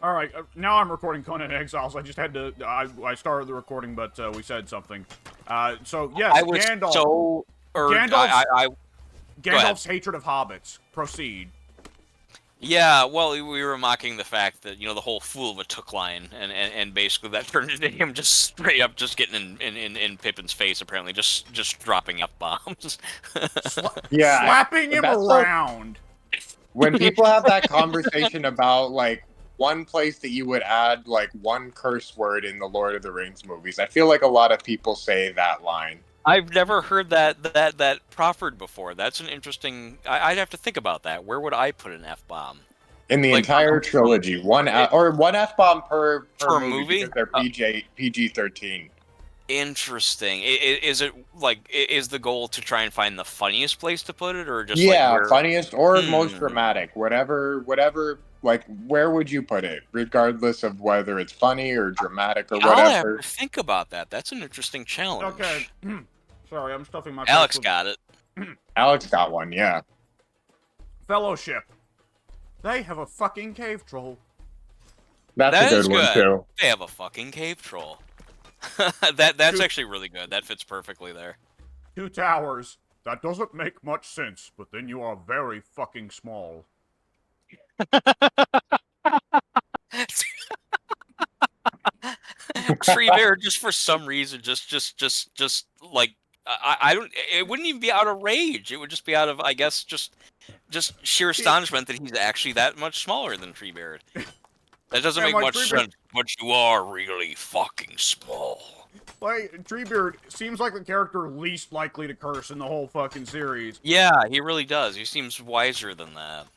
All right, now I'm recording Conan Exiles. I just had to. I started the recording, but we said something. So yes, I was Gandalf. so. Or Gandalf's Go ahead. Gandalf's hatred of hobbits. Proceed. Yeah, well, we were mocking the fact that the whole "fool of a took" line, and basically that turned into him just straight up just getting in Pippin's face, apparently just dropping f bombs. Yeah, Slapping him that's like around. when people have that conversation about like one place that you would add like one curse word in the Lord of the Rings movies. I feel like a lot of people say that line. I've never heard that proffered before. That's an interesting. I'd have to think about that. Where would I put an f bomb? In the Like, entire trilogy, one F bomb per Per movie movie? because they're PG-13. Interesting. Is it like is the goal to try and find the funniest place to put it, or just Yeah, like where? funniest or most dramatic, whatever. Like, where would you put it, regardless of whether it's funny or dramatic or I'll have whatever? to think about that. That's an interesting challenge. Okay. Sorry, I'm stuffing my. Alex face with got it. Alex got one, yeah. Fellowship. They have a fucking cave troll. That's That a is good one good. too. They have a fucking cave troll. That's actually really good. That fits perfectly there. 2 towers. That doesn't make much sense, but then you are very fucking small. Tree Bear, just for some reason, just like I don't. It wouldn't even be out of rage. It would just be out of, I guess, just sheer astonishment that he's actually that much smaller than Tree Bear. That doesn't Yeah, make like much sense. But you are really fucking small. Like, Treebeard seems like the character least likely to curse in the whole fucking series. Yeah, he really does. He seems wiser than that.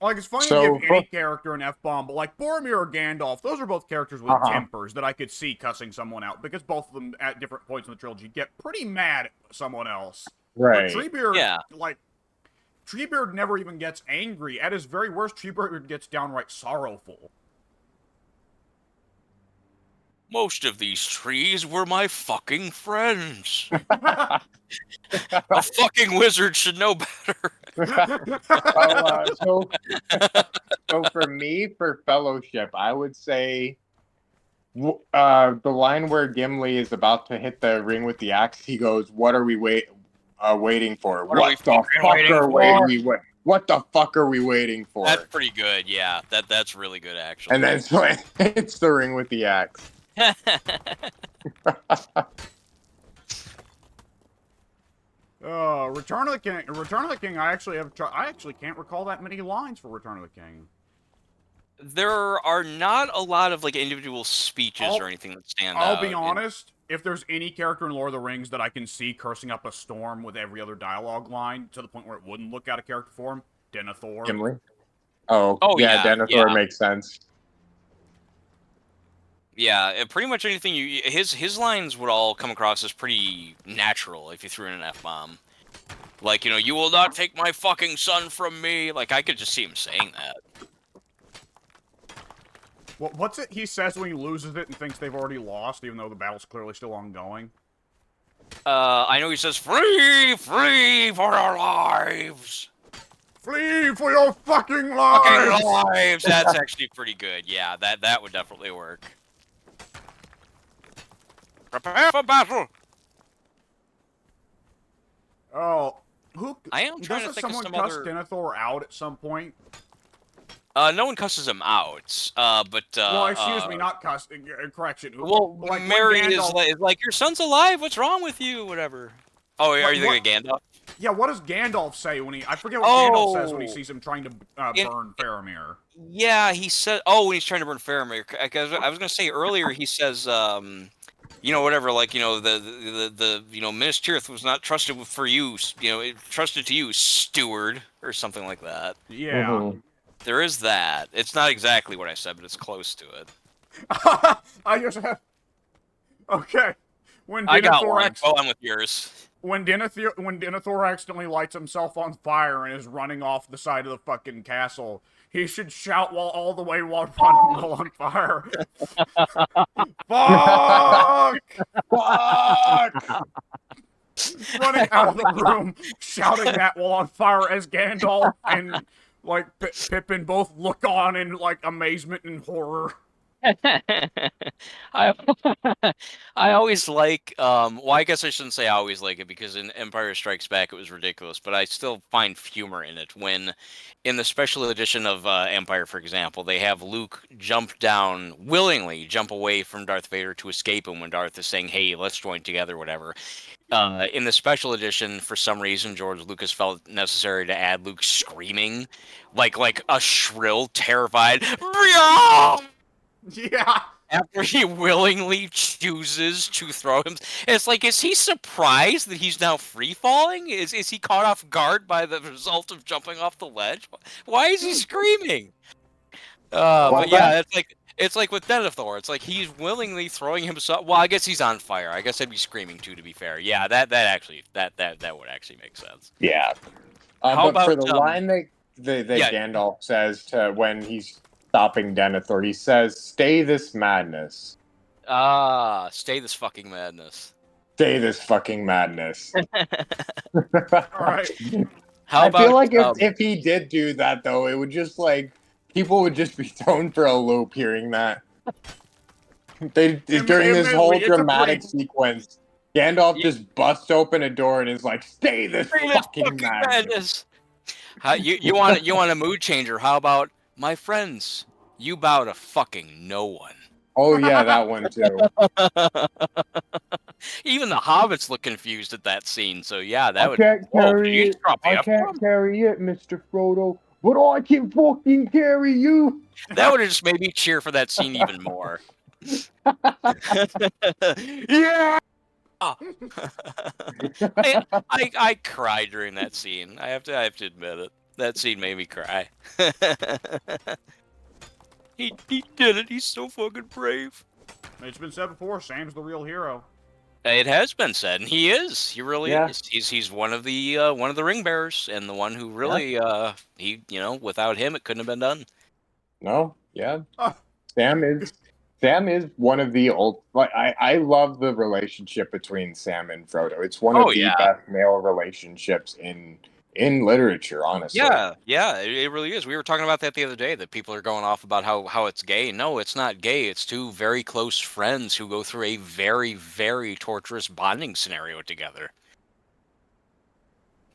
Like, it's funny So, to give any character an F-bomb, but like Boromir or Gandalf, those are both characters with tempers that I could see cussing someone out, because both of them, at different points in the trilogy, get pretty mad at someone else. Right. But Treebeard, Yeah. like, Treebeard never even gets angry. At his very worst, Treebeard gets downright sorrowful. Most of these trees were my fucking friends. A fucking wizard should know better. So for me, for Fellowship, I would say the line where Gimli is about to hit the ring with the axe. He goes, "What are we waiting for? What the fuck are we waiting for?" That's pretty good. Yeah, that's really good actually. And then so it's the ring with the axe. Return of the King. Return of the King. I actually can't recall that many lines for Return of the King. There are not a lot of like individual speeches or anything that stand out. I'll be honest. If there's any character in Lord of the Rings that I can see cursing up a storm with every other dialogue line to the point where it wouldn't look out of character for him, Denethor. Gimli. Oh yeah, Denethor yeah. makes sense. Yeah, pretty much anything his lines would all come across as pretty natural if you threw in an F-bomb. Like, you will not take my fucking son from me. Like, I could just see him saying that. What's it he says when he loses it and thinks they've already lost, even though the battle's clearly still ongoing? I know he says, "Free, free for our lives." Flee for your fucking lives! Fucking lives! That's actually pretty good. Yeah, that would definitely work. Prepare for battle! Oh, I am trying to think of someone some cuss other... Denethor out at some point? No one cusses him out, but... well, excuse me, not cuss. Correction. Well, like, Mary Gandalf... is like, your son's alive, what's wrong with you? Whatever. Oh, are you thinking of Gandalf? Yeah, what does Gandalf say when he... I forget what Gandalf says when he sees him trying to burn Faramir. Yeah, he said... Oh, when he's trying to burn Faramir. I was going to say earlier, he says... whatever, like, the Minas Tirith was not trusted for you, trusted to you, steward, or something like that. Yeah. Mm-hmm. There is that. It's not exactly what I said, but it's close to it. I just have... Okay. When I got one. Denethor Go on with yours. When Denethor accidentally lights himself on fire and is running off the side of the fucking castle, he should shout all the way while running while on fire. Fuck! Fuck! Running out of the room, shouting that while on fire as Gandalf and Like Pippin both look on in like amazement and horror. I I always like well, I guess I shouldn't say I always like it because in Empire Strikes Back it was ridiculous, but I still find humor in it when in the special edition of Empire, for example, they have Luke willingly jump away from Darth Vader to escape him when Darth is saying, "Hey, let's join together," whatever. In the special edition, for some reason, George Lucas felt it necessary to add Luke screaming, like a shrill, terrified Yeah. after he willingly chooses to throw him. It's like, is he surprised that he's now free falling? Is he caught off guard by the result of jumping off the ledge? Why is he screaming? But yeah, it's like with Denethor. It's like he's willingly throwing himself. Well, I guess he's on fire. I guess I'd be screaming too, to be fair. Yeah, that would actually make sense. Yeah. How But for about, the line that yeah. Gandalf says to when he's stopping Denethor, he says, "Stay this madness. Stay this fucking madness. Stay this fucking madness." All right. How about, I feel like if he did do that though, it would just like people would just be thrown for a loop hearing that. During this whole dramatic sequence, Gandalf just busts open a door and is like, "Stay this fucking madness." You want a mood changer? How about, my friends? You bow to fucking no one. Oh yeah, that one too. Even the hobbits look confused at that scene. So yeah, that would. I can't carry it, Mr. Frodo, but I can fucking carry you. That would have just made me cheer for that scene even more. Yeah. I cried during that scene. I have to admit it. That scene made me cry. He did it. He's so fucking brave. It's been said before. Sam's the real hero. It has been said, and he is. He really Yeah. is. He's one of the ring bearers, and the one who really he without him it couldn't have been done. No, yeah. Oh. Sam is one of the old. Like I love the relationship between Sam and Frodo. It's one of the best male relationships in literature, honestly. Yeah, it really is. We were talking about that the other day, that people are going off about how it's gay. No, it's not gay. It's two very close friends who go through a very, very torturous bonding scenario together.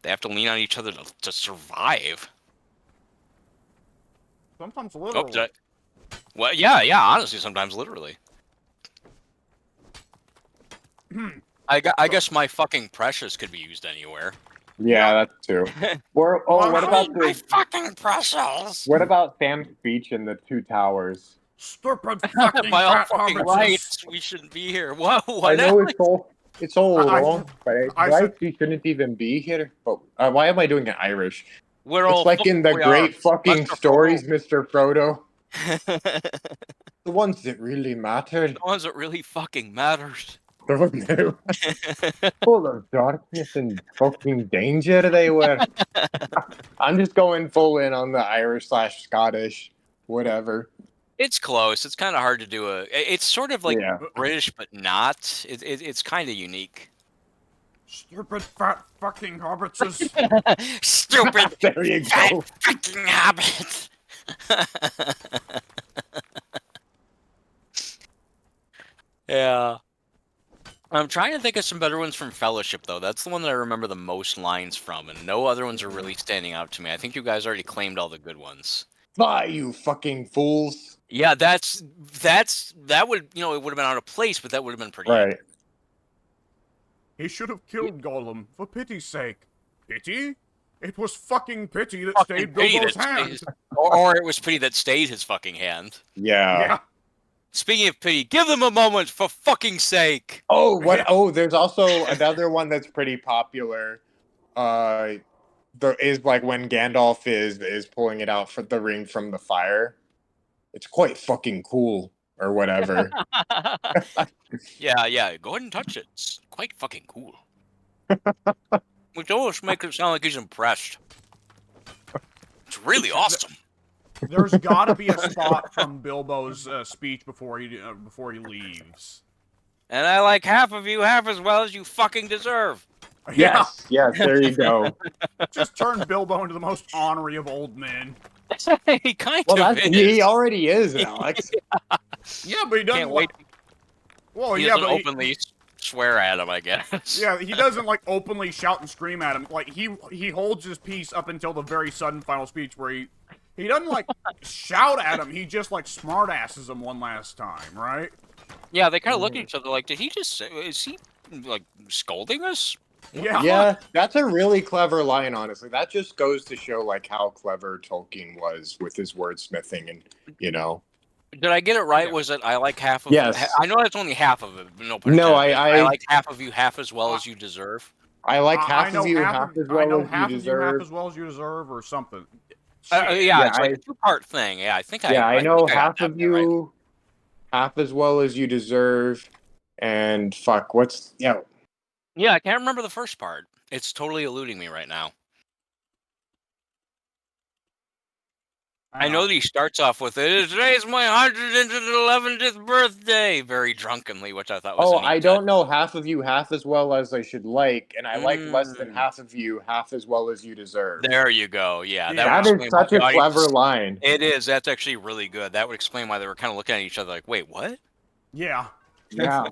They have to lean on each other to survive. Sometimes literally. Well, yeah, honestly, sometimes literally. I guess my fucking precious could be used anywhere. Yeah, that's true. What about my fucking precious? What about Sam's speech in the Two Towers? Stupid fucking by all fat fucking hobbitses. rights, we shouldn't be here. What? I know it's all wrong, but said, you shouldn't even be here. But why am I doing it Irish? It's like in the great fucking stories, Mr. Frodo. The ones that really mattered. The ones that really fucking matters. Full of darkness and fucking danger they were. I'm just going full in on the Irish/Scottish, whatever. It's close. It's kind of hard to do it's sort of like British, but not. It's kind of unique. Stupid fat fucking hobbitses. Stupid there you fat go. fucking hobbits. Yeah. I'm trying to think of some better ones from Fellowship, though. That's the one that I remember the most lines from, and no other ones are really standing out to me. I think you guys already claimed all the good ones. Fly, you fucking fools. Yeah, that would, it would have been out of place, but that would have been pretty right. He should have killed Gollum, for pity's sake. Pity? It was fucking pity that fucking stayed Bilbo's hand. Or it was pity that stayed his fucking hand. Yeah. Speaking of pity, give them a moment, for fucking sake. Oh, what? Oh, there's also another one that's pretty popular. There is like when Gandalf is pulling it out for the ring from the fire. It's quite fucking cool, or whatever. Yeah. Go ahead and touch it. It's quite fucking cool. Which almost makes it sound like he's impressed. It's really awesome. There's got to be a spot from Bilbo's speech before he leaves. And I like half of you half as well as you fucking deserve. Yeah, Yes, there you go. just turn Bilbo into the most ornery of old men. He kind Well, of that's is. he already is, Alex. Yeah, but he doesn't. Can't wait. Well, He yeah, doesn't but openly swear at him, I guess. yeah, he doesn't like openly shout and scream at him. Like he holds his peace up until the very sudden final speech where he doesn't like shout at him. He just like smartasses him one last time, right? Yeah, they kind of look at each other like, did he just say, is he like scolding us? Yeah. Yeah, that's a really clever line, honestly. That just goes to show like how clever Tolkien was with his wordsmithing and Did I get it right? Yeah. Was it I like half of? Yes. I know that's only half of it. No pun No, intended. I I like half of you half as well as you deserve. I like I half of you half as well as you half of you half deserve. as well as you deserve, or something. Yeah, Yeah, it's like a two-part thing. Yeah, I know think I got half that of bit right. you half as well as you deserve. And fuck, what's Yeah, I can't remember the first part. It's totally eluding me right now. I know that he starts off with it. Today's my 111th birthday, very drunkenly, which I thought was. Oh, a neat I touch. don't know half of you half as well as I should like, and I like less than Mm. half of you half as well as you deserve. There you go. Yeah, That would is such a explain why clever line. It is. That's actually really good. That would explain why they were kind of looking at each other like, "Wait, what?" Yeah. Yeah.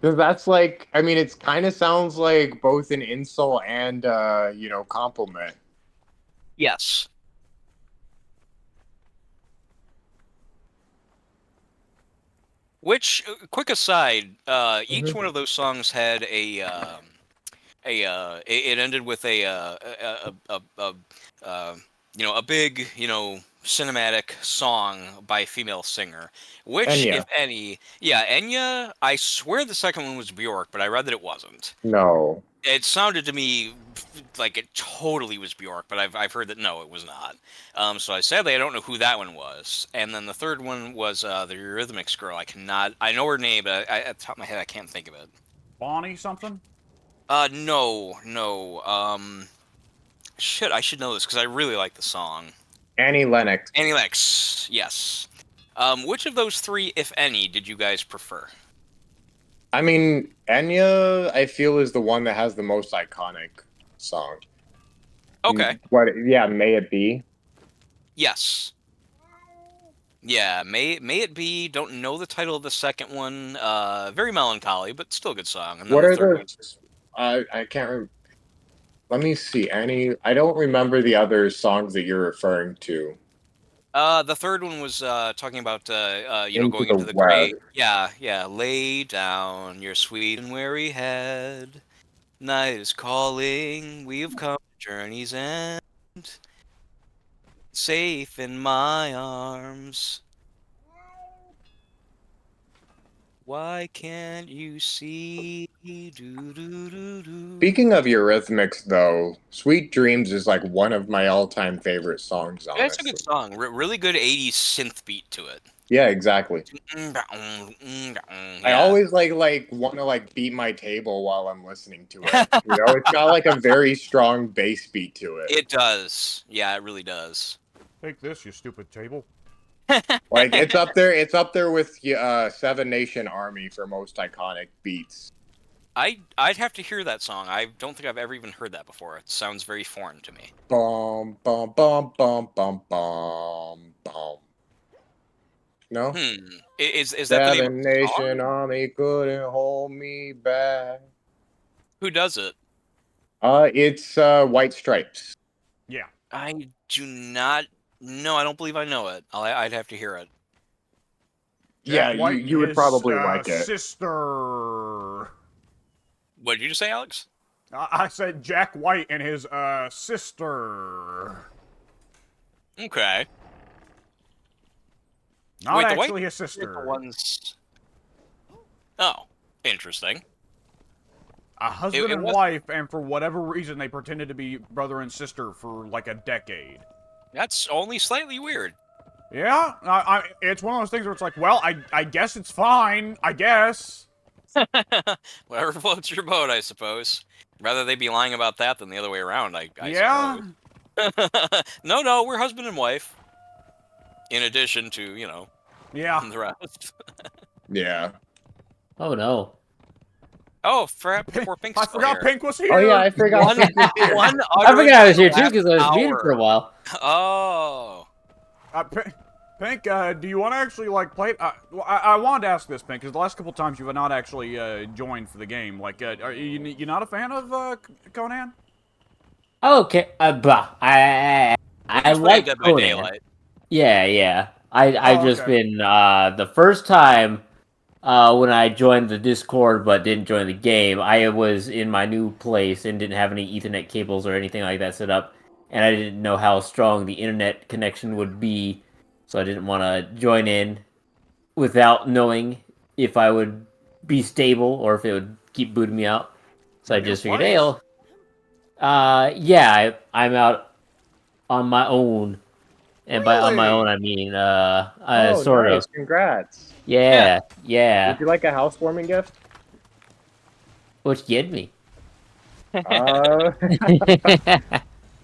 Because that's like, I mean, it kind of sounds like both an insult and, compliment. Yes. Which, quick aside, each one of those songs had it ended with a big, cinematic song by a female singer. Which, Enya. if any, yeah, Enya. I swear the second one was Bjork, but I read that it wasn't. No. It sounded to me like it totally was Bjork, but I've heard that no, it was not. So I sadly I don't know who that one was. And then the third one was the Eurythmics girl. I know her name, but at the top of my head I can't think of it. Bonnie something? No. Shit, I should know this because I really like the song. Annie Lennox. Annie Lennox, yes. Which of those three, if any, did you guys prefer? I mean, Enya, I feel, is the one that has the most iconic song. Okay. Yeah, May It Be? Yes. Yeah, may it be. Don't know the title of the second one. Very melancholy, but still a good song. And then What the are third those? I can't remember. Let me see. I don't remember the other songs that you're referring to. the third one was talking about Into going the into the web. grave. Yeah. Lay down your sweet and weary head. Night is calling. We have come to journey's end. Safe in my arms. Why can't you see? Speaking of Eurythmics, though, Sweet Dreams is like one of my all-time favorite songs, Yeah, it's a honestly. good song. Really good 80s synth beat to it. Yeah, exactly. Yeah. I always like want to like beat my table while I'm listening to it. It's got like a very strong bass beat to it. It does. Yeah, it really does. Take this, you stupid table. Like it's up there with Seven Nation Army for most iconic beats. I'd have to hear that song. I don't think I've ever even heard that before. It sounds very foreign to me. Bum bum bum bum bum bum bum. No? Is that the name Seven of the Nation song? Army couldn't hold me back. Who does it? It's White Stripes. Yeah. I do not. No, I don't believe I know it. I'd have to hear it. Yeah, Jack White you and would his, probably like it. Sister. What did you just say, Alex? I said Jack White and his sister. Okay. Not Wait, the actually White his sister. The ones. Oh, interesting. A husband It and was- wife, and for whatever reason, they pretended to be brother and sister for like a decade. That's only slightly weird. Yeah, it's one of those things where it's like, well, I guess it's fine. I guess. Whatever floats your boat, I suppose. Rather they be lying about that than the other way around, I Yeah. suppose. No, we're husband and wife. In addition to, Yeah. the rest. Yeah. Oh no. Oh, Pink, poor Pink's I still forgot here. Pink was here. Oh yeah, I forgot. One, one I forgot I was here too last because I was muted hour. for a while. Oh. Pink, do you want to actually like play? I wanted to ask this, Pink, because the last couple times you have not actually joined for the game. Like, are you not a fan of Conan? Okay, but I He's playing like Dead by Conan. Daylight. Yeah. I've Oh, just okay. been the first time when I joined the Discord but didn't join the game. I was in my new place and didn't have any Ethernet cables or anything like that set up, and I didn't know how strong the internet connection would be, so I didn't want to join in without knowing if I would be stable or if it would keep booting me out. So I New just figured, place? hey, yeah, I'm out on my own. And by on my own, Really? I mean, Oh, sort of. nice! Congrats. Yeah. Would you like a housewarming gift? What you get me? Uh,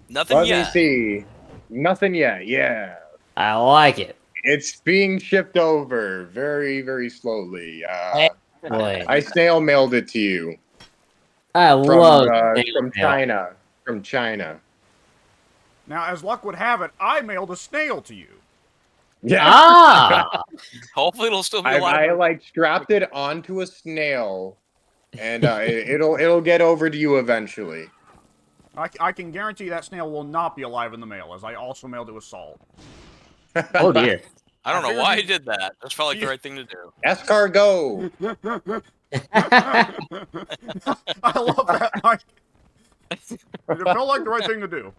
Nothing let me yet. see. Nothing yet. Yeah, I like it. it's being shipped over very, very slowly. Boy, I snail mailed it to you I love snail from mail. China. From China. Now, as luck would have it, I mailed a snail to you. Yeah. Ah! Hopefully it'll still be I alive. like strapped it onto a snail, and it'll get over to you eventually. I can guarantee that snail will not be alive in the mail, as I also mailed it with salt. Oh dear. I don't know figured why you- I did that. Just felt like the right thing to do. Escargot. I love that, Mike. It felt like the right thing to do.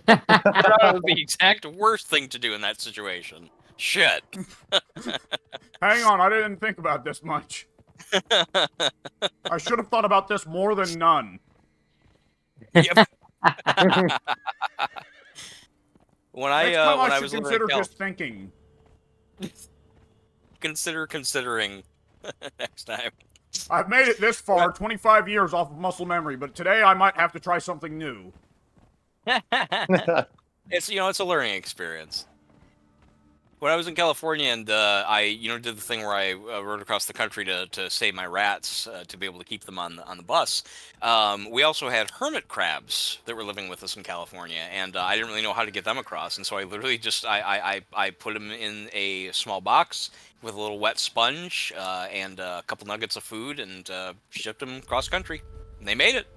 That was the exact worst thing to do in that situation. Shit. Hang on, I didn't think about this much. I should have thought about this more than none. Yep. when Next time I I was should living in consider Cal, just thinking. considering next time. I've made it this far, 25 years off of muscle memory, but today I might have to try something new. It's it's a learning experience. When I was in California and I did the thing where I rode across the country to save my rats to be able to keep them on the bus. We also had hermit crabs that were living with us in California, and I didn't really know how to get them across, and so I literally just I put them in a small box with a little wet sponge and a couple nuggets of food and shipped them cross country. And they made it.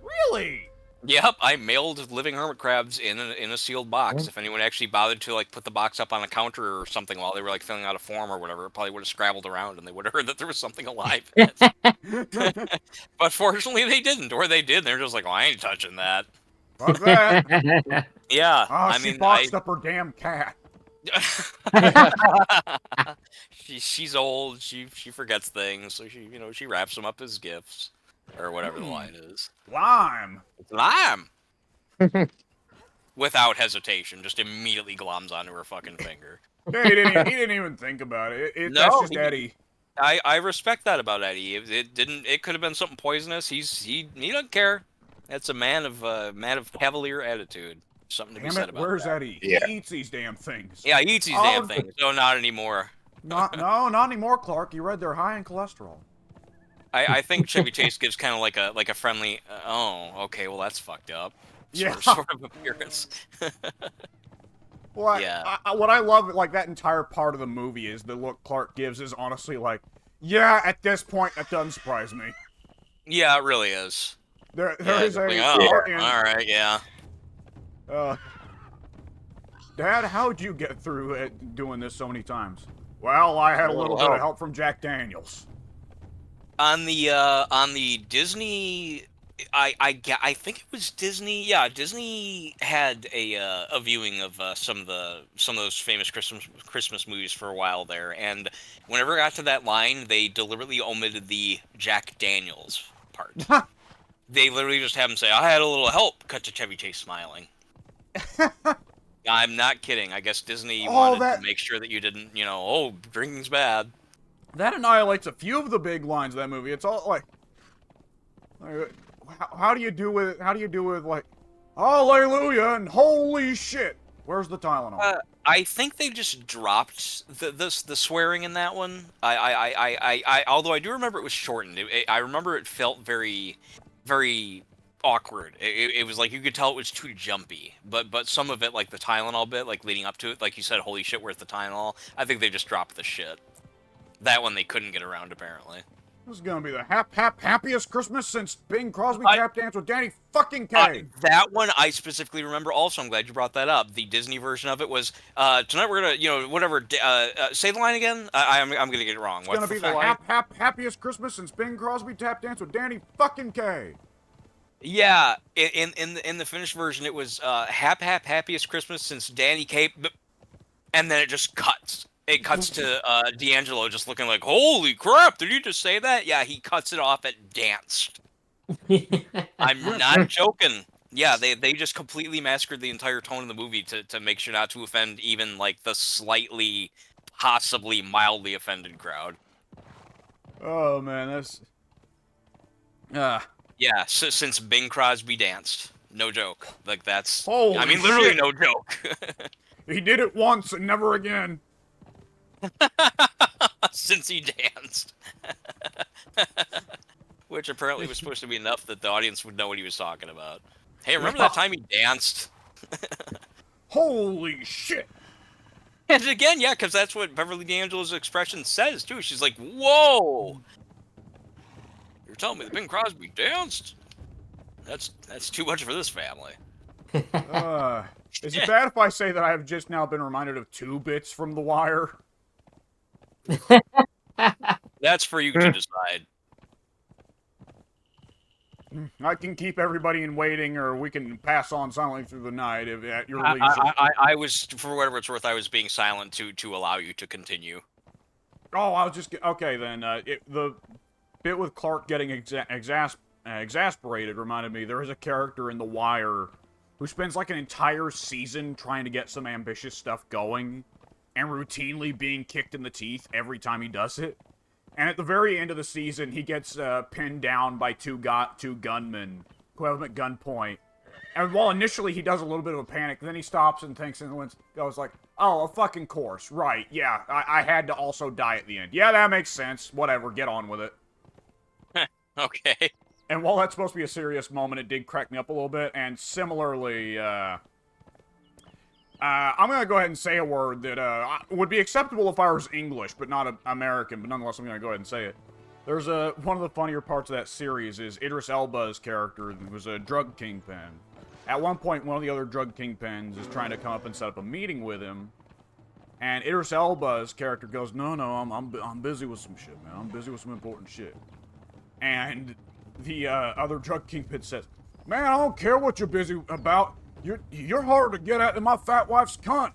Really? Yep, I mailed living hermit crabs in a sealed box. If anyone actually bothered to put the box up on a counter or something while they were filling out a form or whatever, it probably would have scrabbled around and they would have heard that there was something alive in it. But fortunately they didn't, or they did. They're just like, "Oh, I ain't touching that." Fuck that. Yeah, Ah, I she mean, boxed up her damn cat. she's old. She forgets things, so she wraps them up as gifts or whatever the line is. Lime. It's lime. Without hesitation, just immediately gloms onto her fucking finger. Yeah, he didn't even think about it. No, That's just Eddie. I respect that about Eddie. It could have been something poisonous. He doesn't care. That's a man of cavalier attitude. Something to be Damn said it, about where's that. Eddie? Yeah. He eats these damn things. Yeah, he eats these damn things. No, not anymore. No, not anymore, Clark. You read they're high in cholesterol. I think Chevy Chase gives kind of like a friendly. Oh, okay. Well, that's fucked up. Yeah. Sort of appearance. Well, Yeah. what I love, that entire part of the movie is the look Clark gives is honestly yeah, at this point, that doesn't surprise me. Yeah, it really is. There Yeah, is it's like, a oh, part in, all right, yeah. Dad, how'd you get through it doing this so many times? Well, I had a little bit of help from Jack Daniels. On the Disney, I think it was Disney. Yeah, Disney had a viewing of some of those famous Christmas movies for a while there, and whenever it got to that line, they deliberately omitted the Jack Daniels part. They literally just have him say, "I had a little help." Cut to Chevy Chase smiling. I'm not kidding. I guess Disney wanted to make sure that you didn't, oh, drinking's bad. That annihilates a few of the big lines of that movie. It's all how do you do with hallelujah and holy shit? Where's the Tylenol? I think they just dropped the swearing in that one. Although I do remember it was shortened. I remember it felt very, very awkward. It was like you could tell it was too jumpy. But some of it, like the Tylenol bit, like leading up to it, like you said, holy shit, where's the Tylenol? I think they just dropped the shit. That one they couldn't get around apparently. This is gonna be the happiest Christmas since Bing Crosby tap dance with Danny fucking Kaye. That one I specifically remember. Also, I'm glad you brought that up. The Disney version of it was tonight we're gonna, whatever. Say the line again. I'm gonna get it wrong. It's gonna be the happiest Christmas since Bing Crosby tap dance with Danny fucking Kaye. Yeah, in the finished version, it was happiest Christmas since Danny Kaye, and then it just cuts. It cuts to D'Angelo just looking like, holy crap, did you just say that? Yeah, he cuts it off at danced. I'm not joking. Yeah, they just completely massacred the entire tone of the movie to make sure not to offend even, like, the slightly, possibly mildly offended crowd. Oh, man, that's... Yeah, so, since Bing Crosby danced. No joke. Like, that's... Holy I mean, literally shit. no joke. He did it once and never again. Since he danced. Which apparently was supposed to be enough that the audience would know what he was talking about. Hey, remember that time he danced? Holy shit. And again, yeah, because that's what Beverly D'Angelo's expression says, too. She's like, whoa! You're telling me that Bing Crosby danced? That's too much for this family. Is it bad if I say that I have just now been reminded of 2 bits from The Wire? That's for you to decide. I can keep everybody in waiting, or we can pass on silently through the night if at your leisure. I was, for whatever it's worth, I was being silent to allow you to continue. Oh, I was just... Okay, then. The bit with Clark getting exasperated reminded me there is a character in The Wire who spends like an entire season trying to get some ambitious stuff going and routinely being kicked in the teeth every time he does it. And at the very end of the season, he gets pinned down by two gunmen who have him at gunpoint. And while initially he does a little bit of a panic, then he stops and thinks and goes like, oh, a fucking course. Right, yeah, I had to also die at the end. Yeah, that makes sense. Whatever, get on with it. Okay. And while that's supposed to be a serious moment, it did crack me up a little bit. And similarly, I'm going to go ahead and say a word that would be acceptable if I was English, but not American. But nonetheless, I'm going to go ahead and say it. There's one of the funnier parts of that series is Idris Elba's character, who was a drug kingpin. At one point, one of the other drug kingpins is trying to come up and set up a meeting with him. And Idris Elba's character goes, no, I'm busy with some shit, man. I'm busy with some important shit. And the other drug kingpin says, man, I don't care what you're busy about. You're harder to get at than my fat wife's cunt.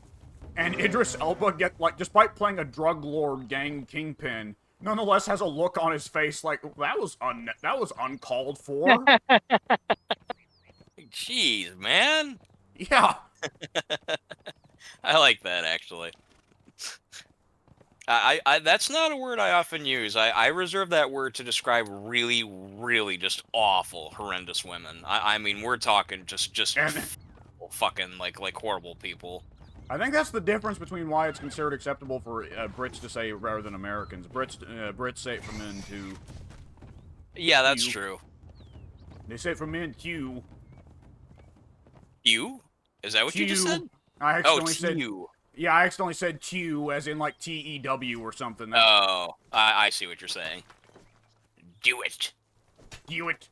And Idris Elba despite playing a drug lord gang kingpin, nonetheless has a look on his face like that was uncalled for. Jeez, man. Yeah. I like that actually. I that's not a word I often use. I reserve that word to describe really, really just awful, horrendous women. I mean, we're talking just fucking like horrible people. I think that's the difference between why it's considered acceptable for Brits to say rather than Americans. Brits say it for men to. Yeah, that's true. They say it for men to. You? Is that what you just said? I accidentally said you. Yeah, I accidentally said Q as in like TEW or something. Oh, I see what you're saying. Do it. Do it.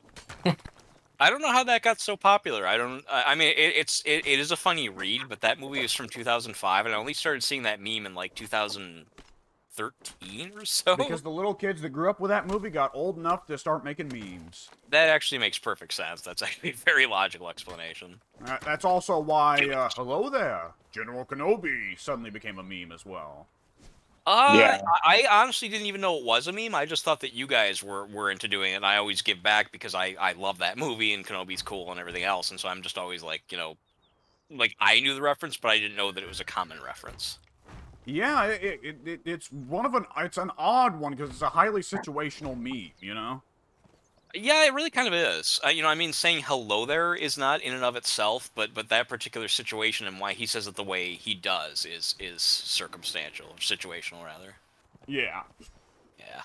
I don't know how that got so popular. I mean, it is a funny read, but that movie is from 2005, and I only started seeing that meme in like 2013 or so. Because the little kids that grew up with that movie got old enough to start making memes. That actually makes perfect sense. That's actually a very logical explanation. That's also why, hello there, General Kenobi suddenly became a meme as well. Yeah. I honestly didn't even know it was a meme. I just thought that you guys were into doing it, and I always give back because I love that movie, and Kenobi's cool and everything else, and so I'm just always like, like I knew the reference, but I didn't know that it was a common reference. Yeah, it's an odd one because it's a highly situational meme, you know? Yeah, it really kind of is. I mean, saying hello there is not in and of itself, but that particular situation and why he says it the way he does is circumstantial, or situational rather. Yeah. Yeah.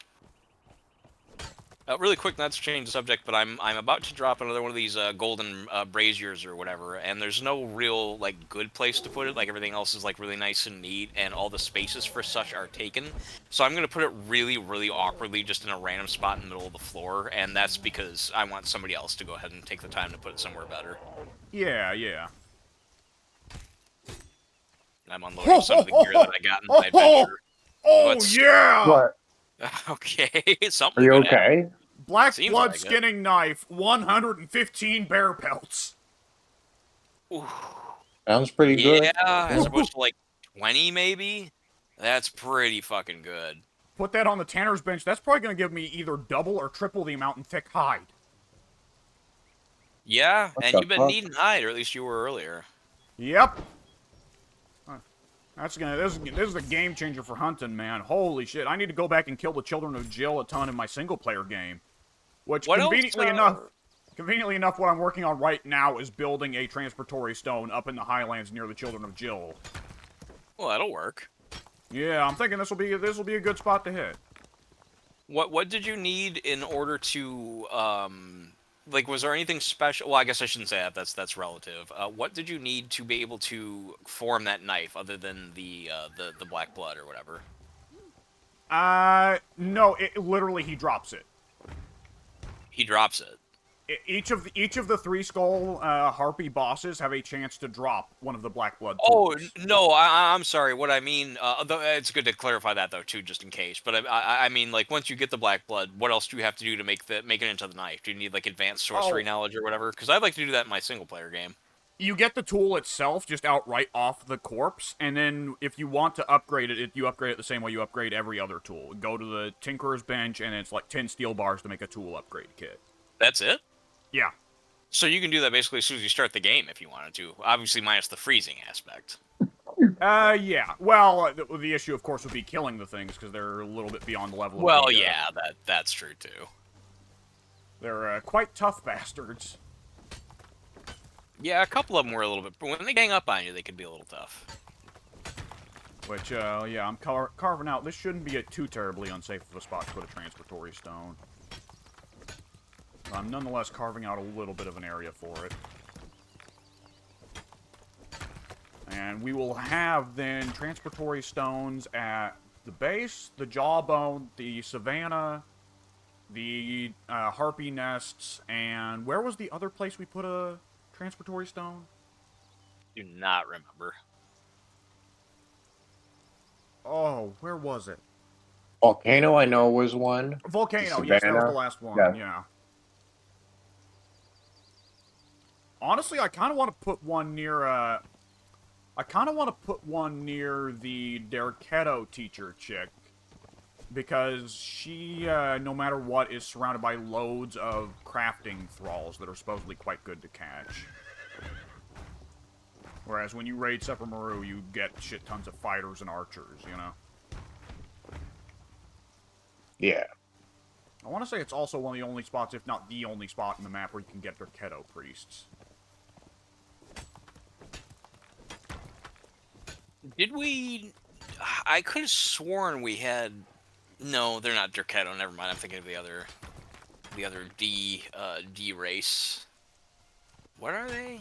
Really quick, not to change the subject, but I'm about to drop another one of these golden braziers or whatever, and there's no real like good place to put it. Like everything else is like really nice and neat, and all the spaces for such are taken. So I'm gonna put it really, really awkwardly, just in a random spot in the middle of the floor, and that's because I want somebody else to go ahead and take the time to put it somewhere better. Yeah, yeah. I'm unloading some of the gear that I got in my adventure. Oh, What's- yeah! What? Okay, Are something you good happened. okay? Black Seems blood like it. skinning knife, 115 bear pelts. Ooh. Sounds pretty good. Yeah, as opposed to like 20 maybe. That's pretty fucking good. Put that on the tanner's bench. That's probably going to give me either double or triple the amount in thick hide. Yeah, What and the you've been fuck? needing hide, or at least you were earlier. Yep. This is a game changer for hunting, man. Holy shit! I need to go back and kill the Children of Jill a ton in my single player game. Which What conveniently else, enough, what I'm working on right now is building a transportory stone up in the highlands near the Children of Jill. Well, that'll work. Yeah, I'm thinking this will be a good spot to hit. What did you need in order to like, was there anything special? Well, I guess I shouldn't say that. That's relative. What did you need to be able to form that knife, other than the black blood or whatever? No, literally he drops it. He drops it. Each of the three skull harpy bosses have a chance to drop one of the black blood Oh tools. no, I'm sorry. What I mean, it's good to clarify that though too, just in case. But I mean, like, once you get the black blood, what else do you have to do to make it into the knife? Do you need like advanced sorcery knowledge or whatever? Because I'd like to do that in my single player game. You get the tool itself just outright off the corpse, and then if you want to upgrade it, you upgrade it the same way you upgrade every other tool. Go to the Tinkerer's Bench, and it's like 10 steel bars to make a tool upgrade kit. That's it. Yeah. So you can do that basically as soon as you start the game if you wanted to. Obviously, minus the freezing aspect. Yeah. Well, the issue, of course, would be killing the things, because they're a little bit beyond the level Well, of the, yeah, that's true too. They're quite tough bastards. Yeah, a couple of them were a little bit, but when they gang up on you, they can be a little tough. Which, yeah, I'm carving out. This shouldn't be too terribly unsafe of a spot to put a transportory stone. I'm nonetheless carving out a little bit of an area for it. And we will have, then, transportory stones at the base, the jawbone, the savannah, the harpy nests, and where was the other place we put a transportory stone? Do not remember. Oh, where was it? Volcano, I know, was one. Volcano, yes, that was the Savannah? last one, Yeah. yeah. Honestly, I kind of want to put one near, the Derketo teacher chick. Because she, no matter what, is surrounded by loads of crafting thralls that are supposedly quite good to catch. Whereas when you raid Sephiroth, you get shit tons of fighters and archers, you know? Yeah. I want to say it's also one of the only spots, if not the only spot in the map where you can get Derketo priests. Did we? I could have sworn we had. No, they're not Derketo. Never mind. I'm thinking of the other D race. What are they?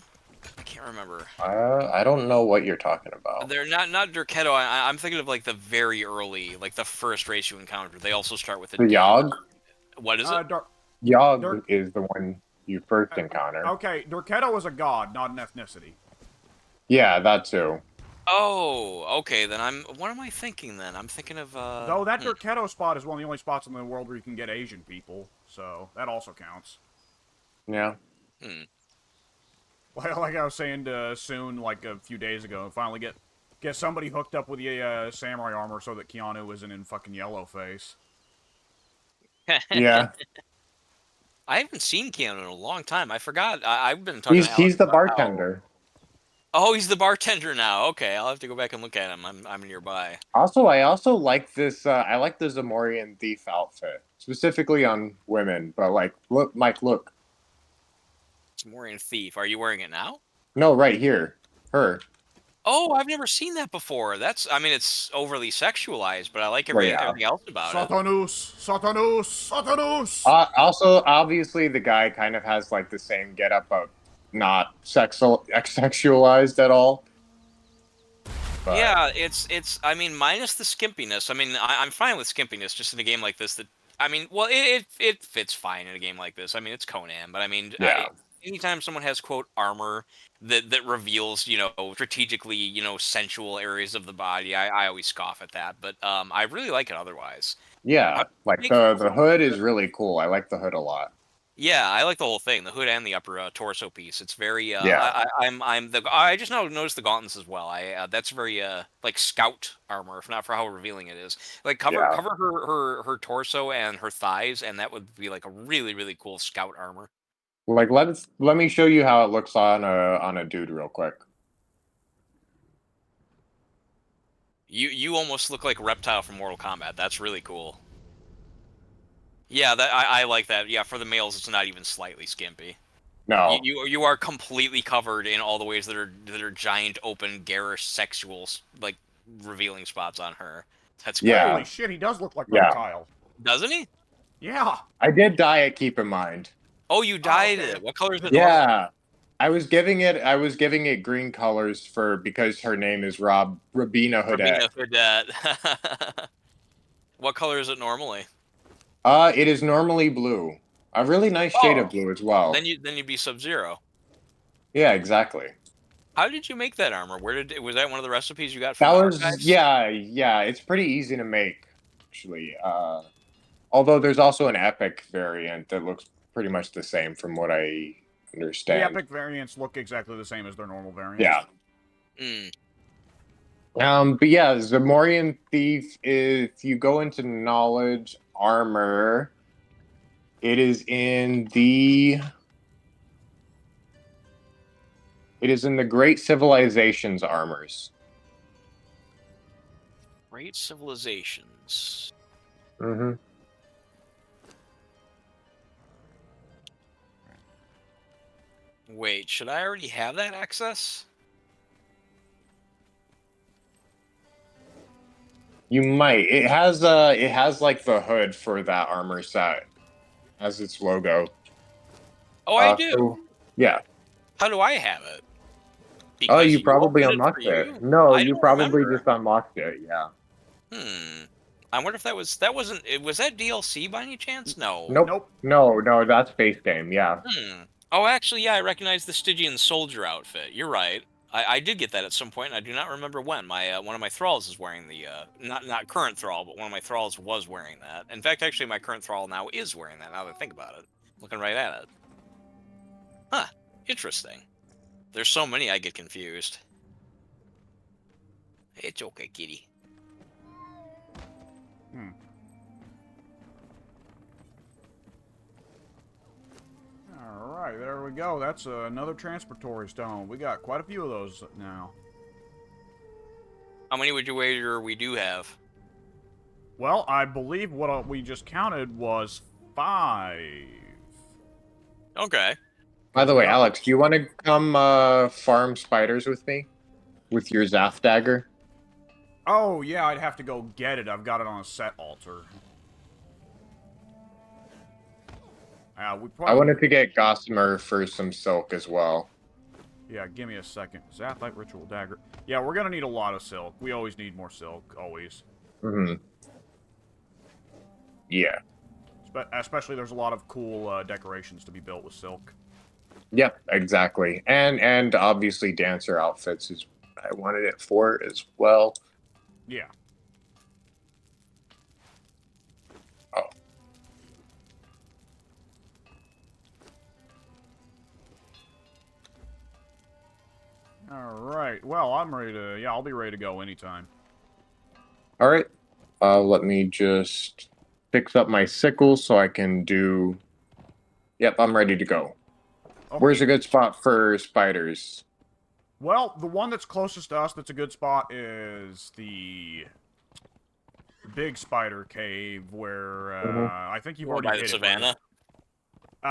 I can't remember. I don't know what you're talking about. They're not Derketo. I'm thinking of like the very early, like the first race you encountered. They also start with a The D. Yogg? What is it? Yogg is the one you first encounter. Okay, Derketo is a god, not an ethnicity. Yeah, that too. Oh, okay. Then what am I thinking then? I'm thinking of. Though that Derketo spot is one of the only spots in the world where you can get Asian people, so that also counts. Yeah. Like I was saying to Soon like a few days ago, finally get somebody hooked up with the samurai armor so that Keanu isn't in fucking yellow face. Yeah. I haven't seen Keanu in a long time. I forgot. I've been talking. To He's Alex the about how- bartender. Oh, he's the bartender now. Okay, I'll have to go back and look at him. I'm nearby. Also, I also like this. I like the Zamorian thief outfit, specifically on women. But like, look, Mike, look. Samorian thief. Are you wearing it now? No, right here, her. Oh, I've never seen that before. I mean, it's overly sexualized, but I like Well, yeah. everything else about it. Satanus, Satanus, Satanus. Also, obviously, the guy kind of has like the same getup of not sexualized at all. But, Yeah, it's. I mean, minus the skimpiness. I mean, I'm fine with skimpiness just in a game like this. That I mean, well, it fits fine in a game like this. I mean, it's Conan, but I mean, yeah. anytime someone has quote armor that reveals strategically sensual areas of the body, I always scoff at that. But I really like it otherwise. Yeah, How- like make- the hood is really cool. I like the hood a lot. Yeah, I like the whole thing, the hood and the upper torso piece. It's very. Yeah. I just now noticed the gauntlets as well. That's very like scout armor, if not for how revealing it is. Like Yeah. cover her torso and her thighs, and that would be like a really cool scout armor. Like let me show you how it looks on a dude real quick. You almost look like Reptile from Mortal Kombat. That's really cool. Yeah, that I like that. Yeah, for the males, it's not even slightly skimpy. No. You are completely covered in all the ways that are giant, open, garish, sexual, like revealing spots on her. That's Yeah. cool. Holy shit, he does look like Yeah. Reptile. Doesn't he? Yeah. I did dye it, keep in mind. Oh, you dyed okay. it. What color is it? Yeah. I was giving it green colors because her name is Rabina Hoodette. Rabina Hoodette. What color is it normally? It is normally blue. A really nice shade of blue as well. Then you'd be Sub-Zero. Yeah, exactly. How did you make that armor? Was that one of the recipes you got That from was Archives? yeah. It's pretty easy to make, actually. Although there's also an epic variant that looks pretty much the same from what I understand. The epic variants look exactly the same as their normal variants. Yeah. Mm. But yeah, Zamorian Thief, if you go into knowledge armor, it is in the Great Civilizations armors. Great Civilizations. Mm-hmm. Wait, should I already have that access? You might. It has like the hood for that armor set as its logo. Oh, I do. So, yeah. How do I have it? Oh, Because you probably opened unlocked for it. you? No, I you don't probably remember. just unlocked it. Yeah. I wonder if that wasn't was that DLC by any chance? No. Nope. No, that's base game. Yeah. Oh, actually, yeah, I recognize the Stygian soldier outfit. You're right. I did get that at some point, and I do not remember when. My one of my thralls is wearing the not current thrall, but one of my thralls was wearing that. In fact, actually, my current thrall now is wearing that. Now that I think about it, looking right at it. Huh. Interesting. There's so many I get confused. It's okay, kitty. Alright, there we go. That's another transportory stone. We got quite a few of those now. How many would you wager we do have? Well, I believe what we just counted was 5. Okay. By the way, Alex, do you want to come farm spiders with me? With your Zath dagger? Oh, yeah, I'd have to go get it. I've got it on a set altar. We probably... I wanted to get Gossamer for some silk as well. Yeah, give me a second. Zathite Ritual Dagger. Yeah, we're gonna need a lot of silk. We always need more silk, always. Mm-hmm. Yeah. Especially there's a lot of cool decorations to be built with silk. Yep, exactly. And obviously dancer outfits is I wanted it for as well. Yeah. Oh. Alright, well, I'm ready to... Yeah, I'll be ready to go anytime. Alright. Let me just fix up my sickle so I can do... Yep, I'm ready to go. Okay. Where's a good spot for spiders? Well, the one that's closest to us that's a good spot is the big spider cave where I think you've Or already by hit the it. savannah.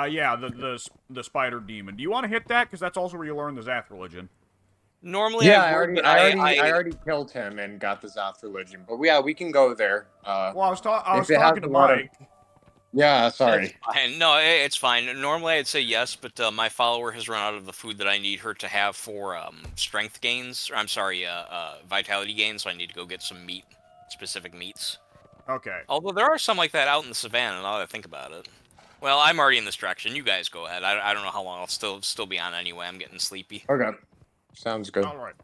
Yeah, the spider demon. Do you want to hit that? Because that's also where you learn the Zath religion. Normally Yeah, I would, but I already killed him and got the Zoth religion. But yeah, we can go there. Well, I was if it has talking to a lot of- Mike. Yeah, It's sorry. fine. No, it's fine. Normally I'd say yes, but my follower has run out of the food that I need her to have for strength gains. Or, I'm sorry, vitality gains. So I need to go get some meat, specific meats. Okay. Although there are some like that out in the savannah. Now that I think about it. Well, I'm already in this direction. You guys go ahead. I don't know how long I'll still be on anyway. I'm getting sleepy. Okay, sounds good. All right.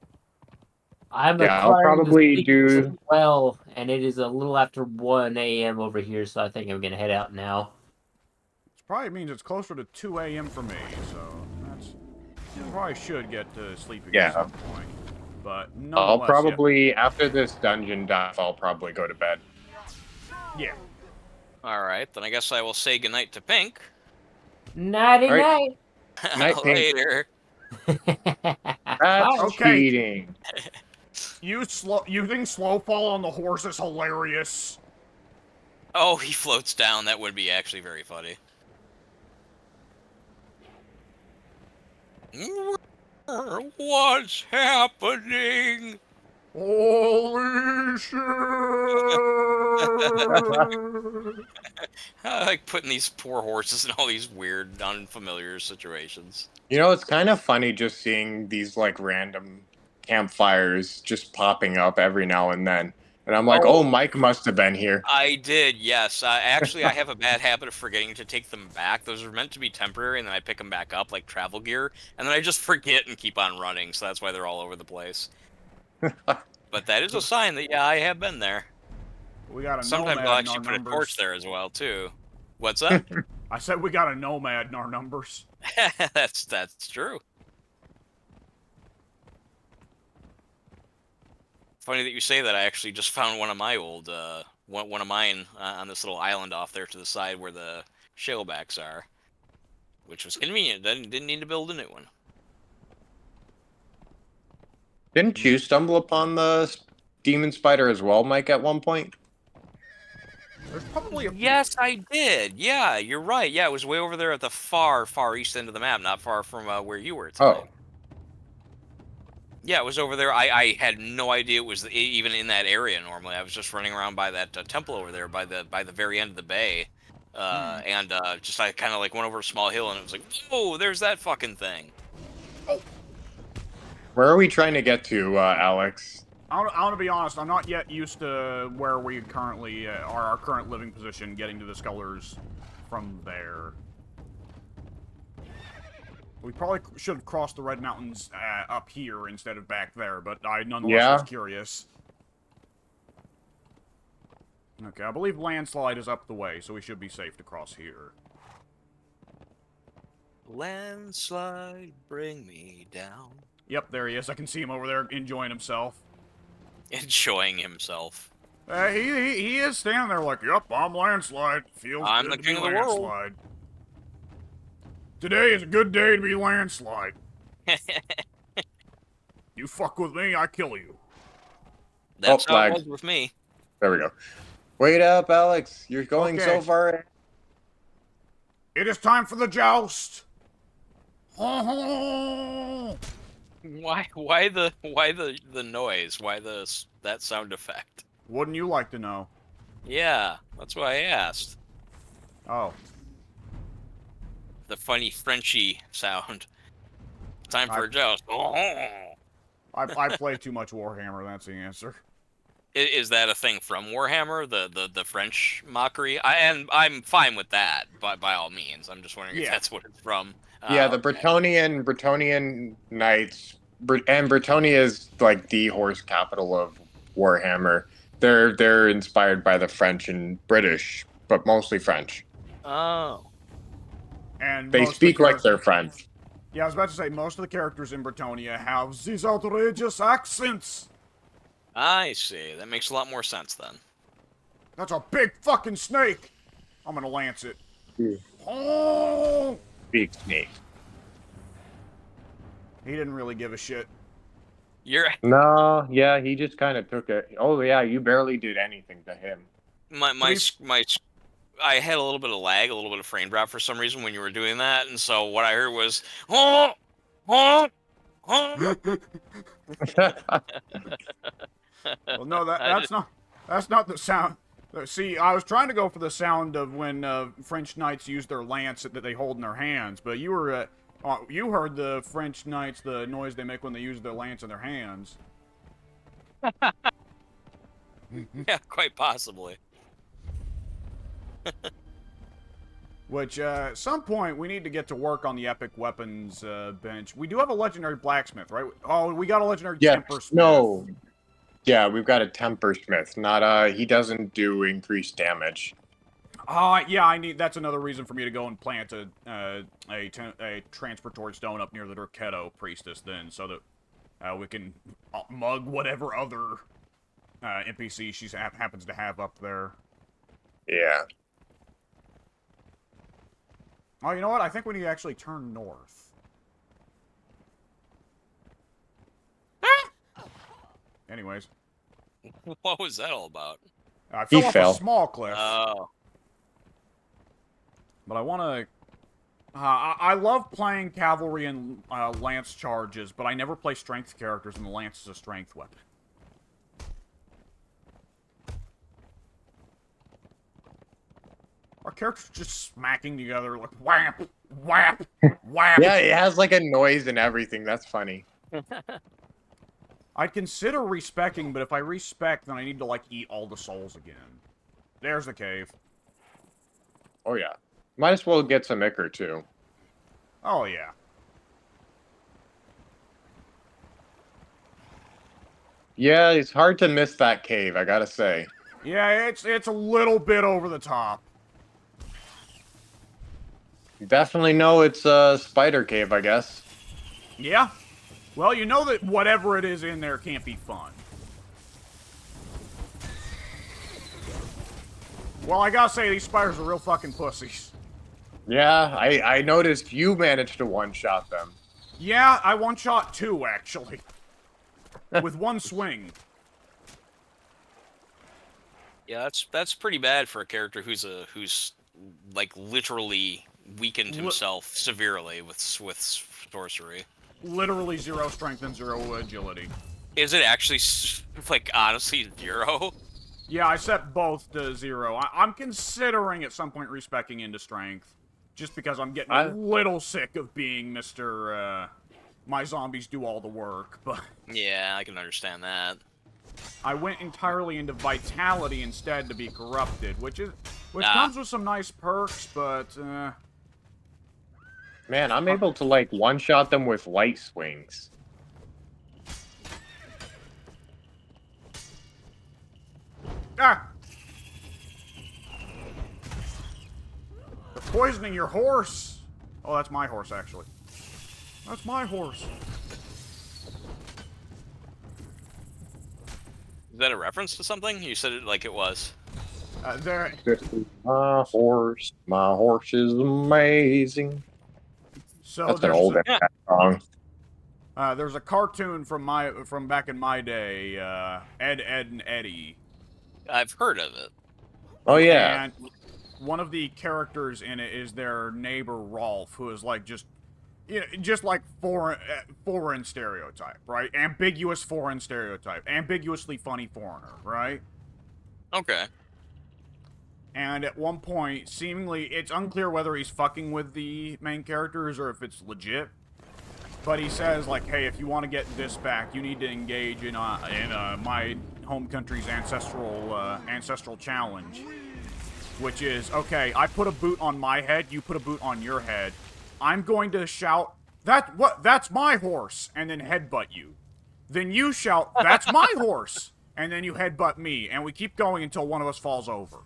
I'm Yeah, I'll acquiring the probably sleepers do- as well, and it is a little after 1 a.m. over here, so I think I'm gonna head out now. Which probably means it's closer to 2 a.m. for me, so that's... You probably should get to sleeping at some point. But nonetheless, I'll probably after this dungeon dive, I'll probably go to bed. Yeah. All right, then I guess I will say goodnight to Pink. Nighty All night. Night, Pink. Later. That's Okay. cheating. Using Slowfall on the horse is hilarious. Oh, he floats down. That would be actually very funny. What's happening? Holy shit! I like putting these poor horses in all these weird, unfamiliar situations. You know, it's kind of funny just seeing these like random campfires just popping up every now and then. And I'm like, oh, Mike must have been here. I did, yes. Actually, I have a bad habit of forgetting to take them back. Those are meant to be temporary, and then I pick them back up like travel gear, and then I just forget and keep on running, so that's why they're all over the place. But that is a sign that, yeah, I have been there. We got a Sometimes nomad I'll in actually our put a numbers. torch there as well, too. What's that? I said we got a nomad in our numbers. That's true. Funny that you say that. I actually just found one of my old, one of mine on this little island off there to the side where the shalebacks are, which was convenient. Didn't need to build a new one. Didn't you stumble upon the demon spider as well, Mike, at one point? There's probably a... Yes, I did. Yeah, you're right. Yeah, it was way over there at the far east end of the map, not far from where you were tonight. Oh. Yeah, it was over there. I had no idea it was even in that area normally. I was just running around by that temple over there by the very end of the bay. And just I kind of like went over a small hill and it was like, oh, there's that fucking thing. Where are we trying to get to, Alex? I want to be honest, I'm not yet used to where we currently are, our current living position, getting to the Scullers from there. We probably should have crossed the Red Mountains up here instead of back there, but I nonetheless was curious. Okay, I believe Landslide is up the way, so we should be safe to cross here. Landslide, bring me down. Yep, there he is. I can see him over there enjoying himself. Enjoying himself. He is standing there like, yep, I'm Landslide. Feels I'm good the to king be of the world. Landslide. Today is a good day to be Landslide. You fuck with me, I kill you. That's how it lag. was with me. There we go. Wait up, Alex. You're going so Okay. far. It is time for the joust. Ho ho! Why the noise? Why that sound effect? Wouldn't you like to know? Yeah, that's why I asked. Oh, The funny Frenchy sound. Time for I- a joust. I play too much Warhammer. That's the answer. Is that a thing from Warhammer? The French mockery? I'm fine with that, by all means. I'm just wondering if Yeah. that's what it's from. Yeah, the Okay. Bretonnian knights, and Bretonnia is like the horse capital of Warhammer. They're inspired by the French and British, but mostly French. Oh. And They most of the speak like charac- they're French. Yeah, I was about to say most of the characters in Bretonnia have these outrageous accents. I see. That makes a lot more sense then. That's a big fucking snake. I'm gonna lance it. Hmm. Oh! Big snake. He didn't really give a shit. You're No, yeah, he just kind of took it. Oh yeah, you barely did anything to him. my I had a little bit of lag, a little bit of frame drop for some reason when you were doing that, and so what I heard was, oh, oh, oh. Well, no, I just, that's not the sound. See, I was trying to go for the sound of when French knights use their lance that they hold in their hands, but you heard the French knights, the noise they make when they use their lance in their hands. yeah, quite possibly. Which, at some point, we need to get to work on the epic weapons bench. We do have a legendary blacksmith, right? Oh, we got a legendary Yeah, temper smith. no. Yeah, we've got a temper smith. Not he doesn't do increased damage. Yeah, that's another reason for me to go and plant a transportory stone up near the Dorketo priestess then, so that we can mug whatever other NPC she happens to have up there. Yeah. Oh, you know what? I think we need to actually turn north. Anyways. What was that all about? I He fell off fell. a small cliff. Oh, But I want to... I love playing cavalry and lance charges, but I never play strength characters, and the lance is a strength weapon. Our characters are just smacking together like whap, whap, whap. Yeah, it has like a noise and everything. That's funny. I'd consider respecking, but if I respect, then I need to, like, eat all the souls again. There's the cave. Oh yeah. Might as well get some ichor too. Oh, yeah. Yeah, it's hard to miss that cave, I gotta say. Yeah, it's a little bit over the top. Definitely know it's a spider cave, I guess. Yeah? Well, you know that whatever it is in there can't be fun. Well, I gotta say, these spiders are real fucking pussies. Yeah, I noticed you managed to one-shot them. Yeah, I one-shot two, actually. With one swing. yeah, that's pretty bad for a character who's like literally weakened himself severely with sorcery. Literally 0 strength and 0 agility. Is it actually like honestly 0? Yeah, I set both to 0. I'm considering at some point respecing into strength. Just because I'm getting a little sick of being Mr. My zombies do all the work, but... Yeah, I can understand that. I went entirely into vitality instead to be corrupted, which Ah. comes with some nice perks, but Man, I'm able to like one-shot them with light swings. ah! They're poisoning your horse. Oh, that's my horse actually. That's my horse. Is that a reference to something? You said it like it was. There. This is my horse. My horse is amazing. So That's an there's old a, song. there's a cartoon from back in my day, Ed, and Eddie. I've heard of it. Oh yeah. And one of the characters in it is their neighbor Rolf, who is like just like foreign stereotype, right? Ambiguous foreign stereotype, ambiguously funny foreigner, right? Okay. And at one point, seemingly, it's unclear whether he's fucking with the main characters or if it's legit. But he says, like, hey, if you want to get this back, you need to engage in my home country's ancestral challenge. Which is, okay, I put a boot on my head, you put a boot on your head. I'm going to shout, that's my horse, and then headbutt you. Then you shout, that's my horse, and then you headbutt me, and we keep going until one of us falls over.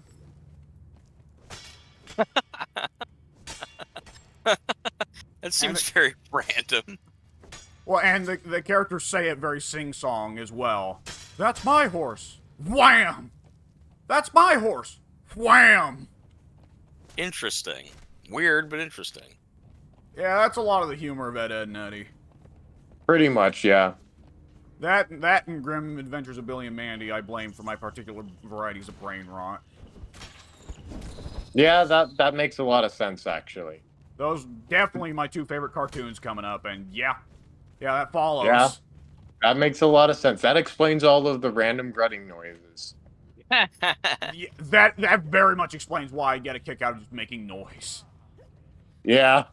That seems very random. Well, and the characters say it very sing-song as well. That's my horse. Wham! That's my horse. Wham! Interesting. Weird, but interesting. Yeah, that's a lot of the humor of Ed, and Eddie. Pretty much, yeah. That and Grim Adventures of Billy and Mandy I blame for my particular varieties of brain rot. Yeah, that makes a lot of sense, actually. Those definitely my two favorite cartoons coming up, and yeah, that follows. Yeah. That makes a lot of sense. That explains all of the random grunting noises. Yeah, that very much explains why I get a kick out of just making noise. Yeah.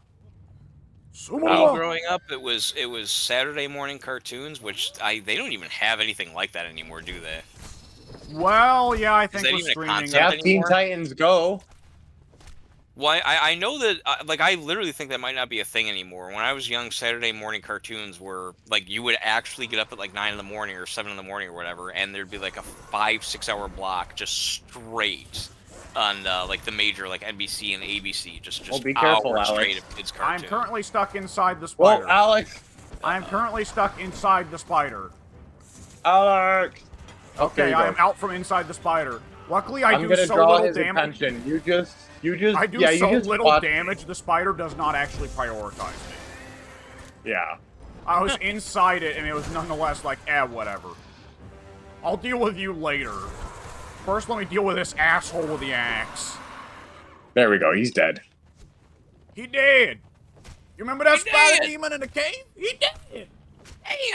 Me growing up, it was Saturday morning cartoons, which they don't even have anything like that anymore, do they? Well, yeah, I think that with even a streaming. concept? Yeah, Anymore? Teen Titans Go. Well, I know that, like, I literally think that might not be a thing anymore. When I was young, Saturday morning cartoons were, like, you would actually get up at, like, 9 in the morning or 7 in the morning or whatever, and there'd be, like, a 5-6 hour block just straight on, like, the major, like, NBC and ABC. Just be careful, hours Alex. straight of kids' cartoons. I'm currently stuck inside the Well, spider. Alex. I'm currently stuck inside the spider. Alex. Okay, you I go. am out from inside the spider. Luckily, I I'm do gonna so draw little his damage. attention. You just. I do yeah, so you just little watch- damage, the spider does not actually prioritize me. Yeah. I was inside it, and it was nonetheless like, whatever. I'll deal with you later. First, let me deal with this asshole with the axe. There we go. He's dead. He did. You remember that He spider did. demon in the cave? He did.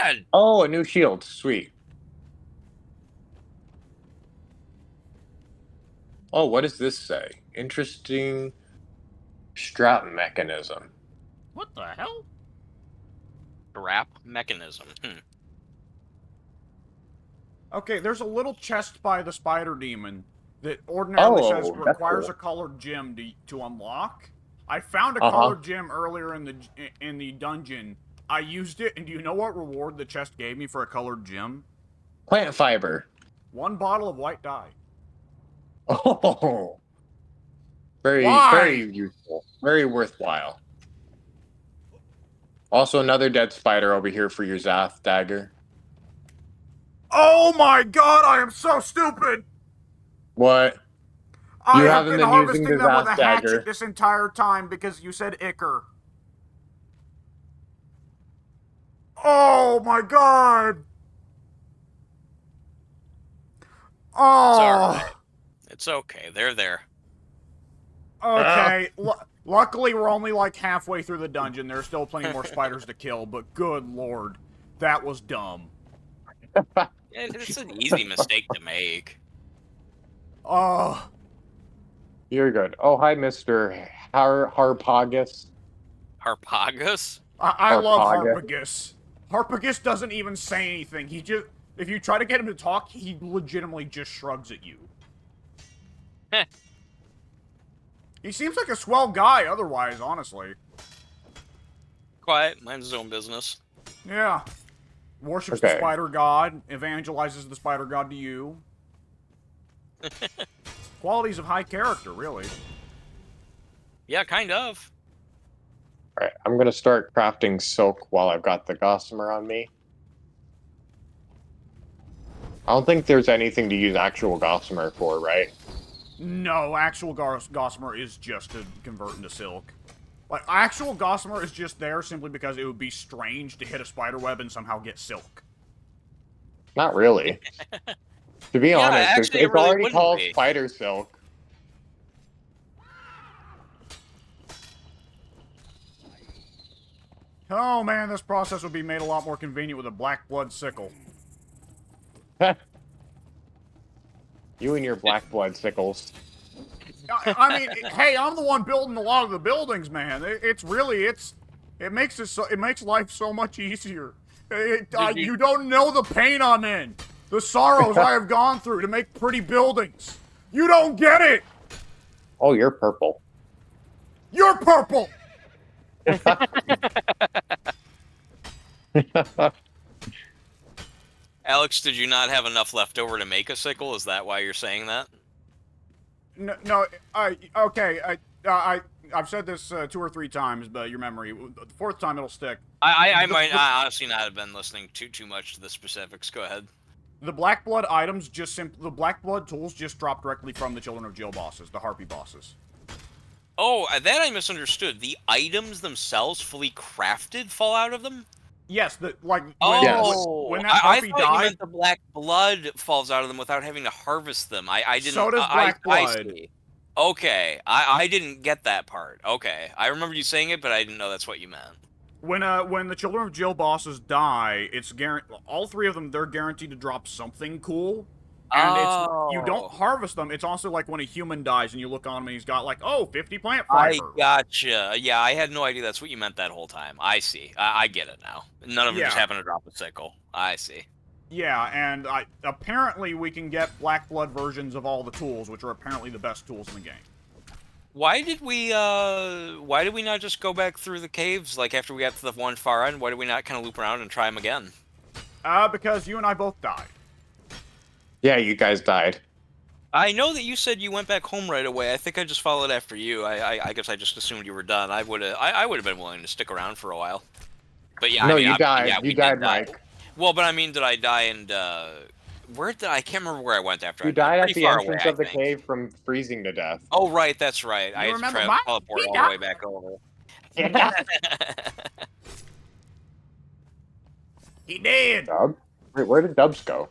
Man! Oh, a new shield. Sweet. Oh, what does this say? Interesting strap mechanism. What the hell? Strap mechanism. Okay, there's a little chest by the spider demon that ordinarily says Oh, that's requires cool. a colored gem to unlock. I found a Uh-huh. colored gem earlier in the dungeon. I used it, and do you know what reward the chest gave me for a colored gem? Plant fiber. 1 bottle of white dye. Oh. Very, Why? very useful. Very worthwhile. Also, another dead spider over here for your Zath dagger. Oh my god, I am so stupid! What? I You have haven't been been harvesting using the them with Zath a hatchet dagger. this entire time because you said Icker. Oh my god! Oh! It's alright. It's okay. They're there. Okay, luckily we're only like halfway through the dungeon. There's still plenty more spiders to kill, but good lord, that was dumb. It's an easy mistake to make. Oh, You're good. Oh, hi, Mr. Harpagus. Harpagus? I love Harpagus. Harpagus. Harpagus doesn't even say anything. He just, if you try to get him to talk, he legitimately just shrugs at you. Heh. He seems like a swell guy otherwise, honestly. Quiet, minds his own business. Yeah. Worships the Okay. spider god, evangelizes the spider god to you. Qualities of high character, really. Yeah, kind of. Alright, I'm gonna start crafting silk while I've got the gossamer on me. I don't think there's anything to use actual gossamer for, right? No, actual gossamer is just to convert into silk. Like, actual gossamer is just there simply because it would be strange to hit a spider web and somehow get silk. Not really. To be Yeah, honest, actually, it it's really already wouldn't called be. spider silk. Oh man, this process would be made a lot more convenient with a black blood sickle. You and your black blood sickles. I mean, hey, I'm the one building a lot of the buildings, man. It makes life so much easier. You don't know the pain I'm in, the sorrows I have gone through to make pretty buildings. You don't get it. Oh, you're purple. You're purple. Alex, did you not have enough left over to make a sickle? Is that why you're saying that? No, okay. I've said this 2 or 3 times, but your memory, the 4th time it'll stick. I might honestly not have been listening too much to the specifics. Go ahead. The black blood items the black blood tools just drop directly from the Children of Jill bosses, the Harpy bosses. Oh, that I misunderstood. The items themselves, fully crafted, fall out of them? Yes, like when that I puppy thought you died. meant the black blood falls out of them without having to harvest them. I didn't. So does black I blood. see. Okay, I didn't get that part. Okay, I remember you saying it, but I didn't know that's what you meant. When the Children of Jill bosses die, it's all three of them, they're guaranteed to drop something cool. And you don't harvest them. It's also like when a human dies and you look on him and he's got like, oh, 50 plant fiber. I gotcha. Yeah, I had no idea that's what you meant that whole time. I see. I get it now. None of them just happen to drop a sickle. I see. Yeah, and apparently we can get black blood versions of all the tools, which are apparently the best tools in the game. Why did we not just go back through the caves like after we got to the one far end? Why did we not kind of loop around and try them again? Because you and I both died. Yeah, you guys died. I know that you said you went back home right away. I think I just followed after you. I guess I just assumed you were done. I would have been willing to stick around for a while. But yeah, No, I mean, you died. Yeah, You died, Mike. Well, but I mean, did I die and I can't remember where I went after. You died at the entrance of the cave from freezing to death. Oh, right, that's right. I had to teleport all the way back over. Yeah. He did. Dub? Wait, where did Dubs go?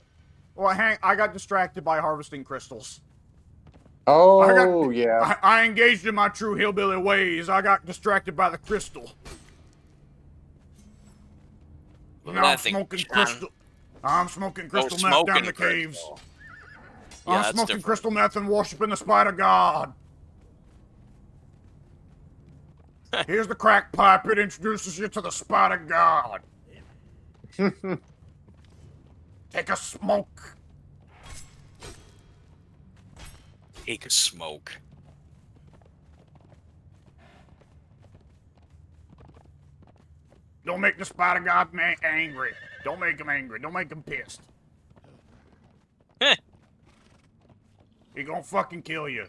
Well, I got distracted by harvesting crystals. Oh, yeah. I engaged in my true hillbilly ways. I got distracted by the crystal. Now I'm smoking crystal. I'm smoking crystal meth down the caves. Yeah, I'm smoking crystal meth and worshiping the spider god. Here's the crack pipe. It introduces you to the spider god. Take a smoke. Take a smoke. Don't make the spider god angry. Don't make him angry. Don't make him pissed. He gonna fucking kill you.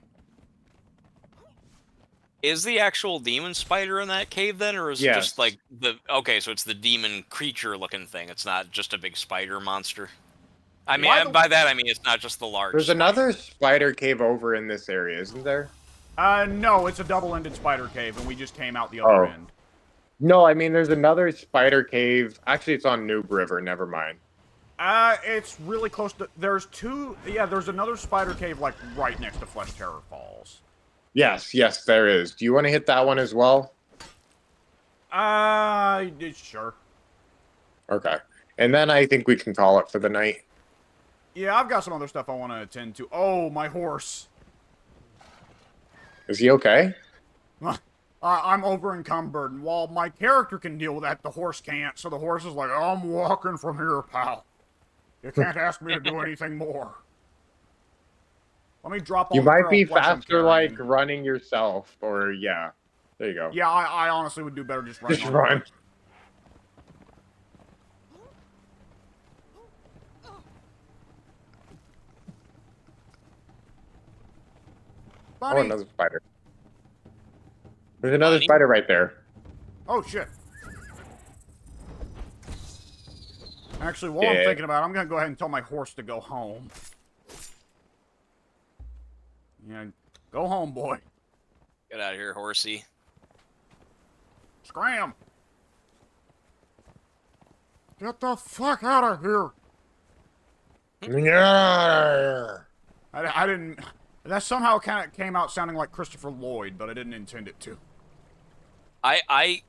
Is the actual demon spider in that cave then, or is it just like okay, so it's the demon creature looking thing. It's not just a big spider monster. I mean, by that I mean it's not just the large. There's another spider cave over in this area, isn't there? No, it's a double-ended spider cave, and we just came out the other end. No, I mean there's another spider cave. Actually, it's on Noob River. Never mind. It's really close to. There's two. Yeah, there's another spider cave like right next to Flesh Terror Falls. Yes, there is. Do you want to hit that one as well? Sure. Okay. And then I think we can call it for the night. Yeah, I've got some other stuff I want to attend to. Oh, my horse. Is he okay? I'm over encumbered, and while my character can deal with that, the horse can't, so the horse is like, I'm walking from here, pal. You can't ask me to do anything more. Let me drop all You the might be flesh I'm faster, like, carrying. running yourself, or, yeah. There you go. Yeah, I honestly would do better just running. Just run. Buddy. Oh, another spider. There's another spider right there. Oh, shit. Actually, while I'm thinking about it, I'm going to go ahead and tell my horse to go home. Yeah, go home, boy. Get out of here, horsey. Scram! Get the fuck out of here! Yeah. I didn't... That somehow kind of came out sounding like Christopher Lloyd, but I didn't intend it to. I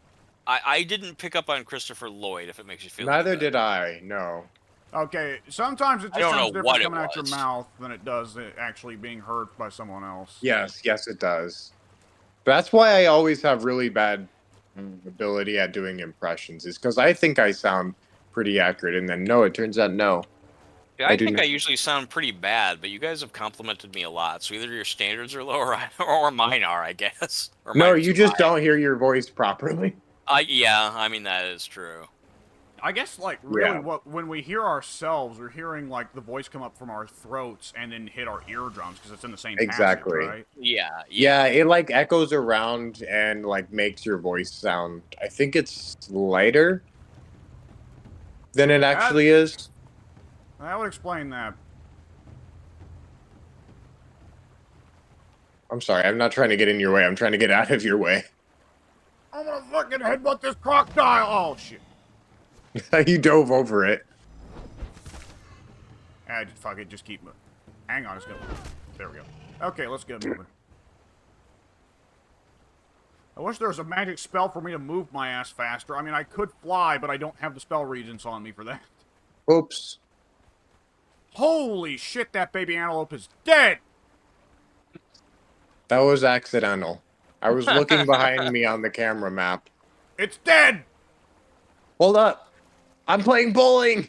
didn't pick up on Christopher Lloyd, if it makes you feel Neither did I, no. Okay, sometimes it just don't sounds know different what it coming out your was. mouth than it does it actually being heard by someone else. Yes, it does. That's why I always have really bad ability at doing impressions, is because I think I sound pretty accurate, and then no, it turns out no. Yeah, I think I usually sound pretty bad, but you guys have complimented me a lot, so either your standards are low or mine are, I guess. Or No, mine you just don't hear your voice properly. Yeah, I mean, that is true. I guess, like, really, when we hear ourselves, we're hearing, like, the voice come up from our throats and then hit our eardrums, because it's in the same passage, right? Yeah, it, like, echoes around and, like, makes your voice sound, I think it's lighter than it actually is. That would explain that. I'm sorry, I'm not trying to get in your way, I'm trying to get out of your way. I'm gonna fucking headbutt this crocodile! Oh, shit. He dove over it. Just fuck it, just keep moving. Hang on, it's gonna. There we go. Okay, let's get moving. I wish there was a magic spell for me to move my ass faster. I mean, I could fly, but I don't have the spell regents on me for that. Oops. Holy shit, that baby antelope is dead! That was accidental. I was looking behind me on the camera map. It's dead! Hold up. I'm playing bowling!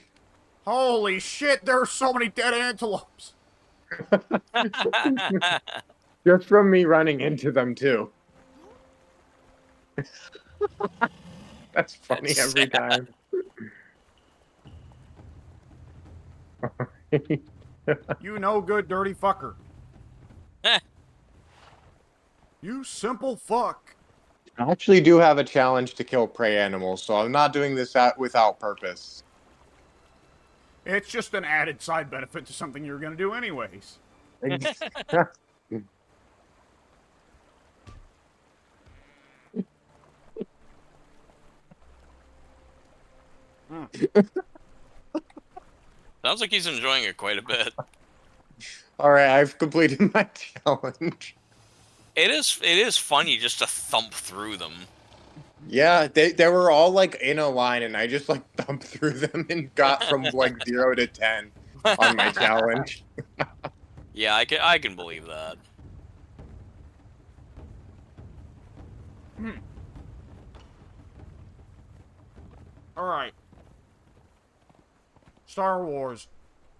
Holy shit, there are so many dead antelopes! Just from me running into them, too. That's funny That's every sad. time. You no good dirty fucker. You simple fuck. I actually do have a challenge to kill prey animals, so I'm not doing this without purpose. It's just an added side benefit to something you're gonna do anyways. Sounds like he's enjoying it quite a bit. Alright, I've completed my challenge. It is funny just to thump through them. Yeah, they were all like in a line, and I just like thumped through them and got from like 0 to 10 on my challenge. Yeah, I can believe that. Alright. Star Wars.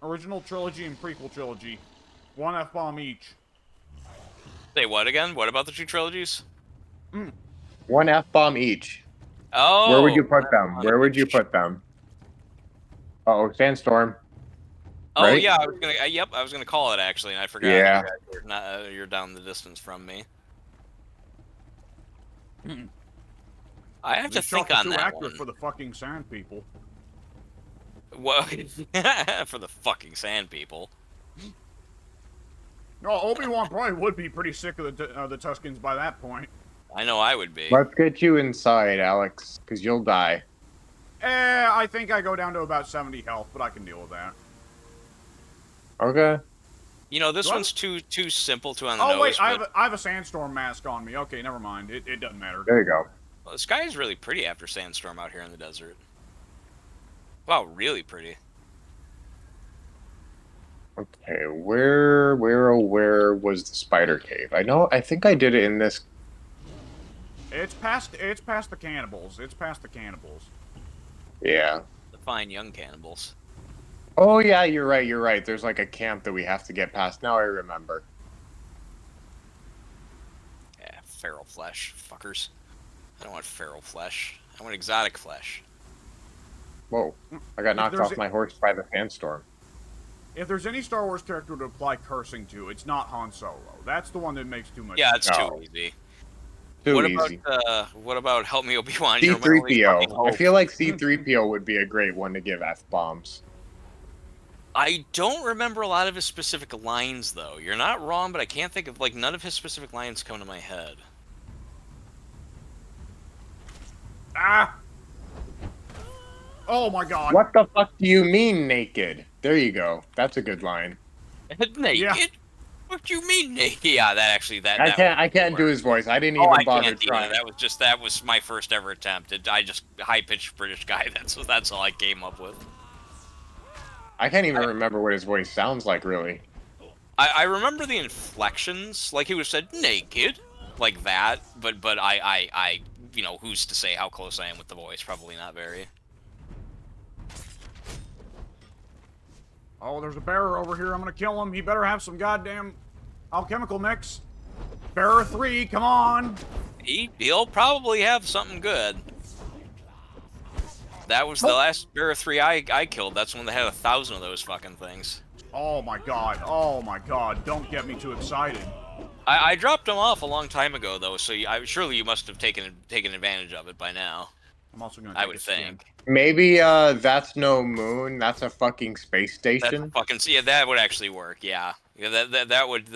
Original trilogy and prequel trilogy. 1 F-bomb each. Say what again? What about the two trilogies? 1 F-bomb each. Oh. Where would you put them? Where would you put them? Uh-oh, sandstorm. Oh right? yeah, I was gonna. Yep, I was gonna call it actually, and I forgot. Yeah. You're not. You're down the distance from me. I have to These think shots are on too that accurate one. for the fucking sand people. Well, for the fucking sand people. No, Obi-Wan probably would be pretty sick of the Tuskens by that point. I know I would be. Let's get you inside, Alex, because you'll die. I think I go down to about 70 health, but I can deal with that. Okay. You know, this What? one's too simple to on the Oh, nose. wait, But, I have a sandstorm mask on me. Okay, never mind. It doesn't matter. There you go. well, the sky is really pretty after sandstorm out here in the desert. Wow, really pretty. Okay, where was the spider cave? I think I did it in this. It's past the cannibals. It's past the cannibals. Yeah. The fine young cannibals. Oh yeah, you're right. There's like a camp that we have to get past. Now I remember. Yeah, feral flesh, fuckers. I don't want feral flesh. I want exotic flesh. Whoa. I got knocked there's off my horse by the sandstorm. If there's any Star Wars character to apply cursing to, it's not Han Solo. That's the one that makes too much Yeah, sense. it's No. too easy. Too what easy. What about help me Obi-Wan? You're my only fucking C-3PO. I hope. feel like C-3PO would be a great one to give F-bombs. I don't remember a lot of his specific lines though. You're not wrong, but I can't think of like none of his specific lines come to my head. Ah! Oh my god. What the fuck do you mean naked? There you go. That's a good line. Naked? Yeah. What do you mean naked? Yeah, I can't do his voice. I didn't Oh, even I bother can't trying. either. That was my first ever attempt. I just high-pitched British guy. That's all I came up with. I can't even remember what his voice sounds like, really. I remember the inflections, like he would have said naked, like that. But I you know, who's to say how close I am with the voice? Probably not very. Oh, there's a bearer over here. I'm gonna kill him. He better have some goddamn alchemical mix. Bearer 3, come on. He'll probably have something good. That was the last Bearer 3 I killed. That's when they had 1,000 of those fucking things. Oh my god. Oh my god. Don't get me too excited. I dropped them off a long time ago though, so surely you must have taken advantage of it by now. I'm also gonna I take would a skin. think. Maybe that's no moon. That's a fucking space That's station. fucking yeah, that would actually work. Yeah, that would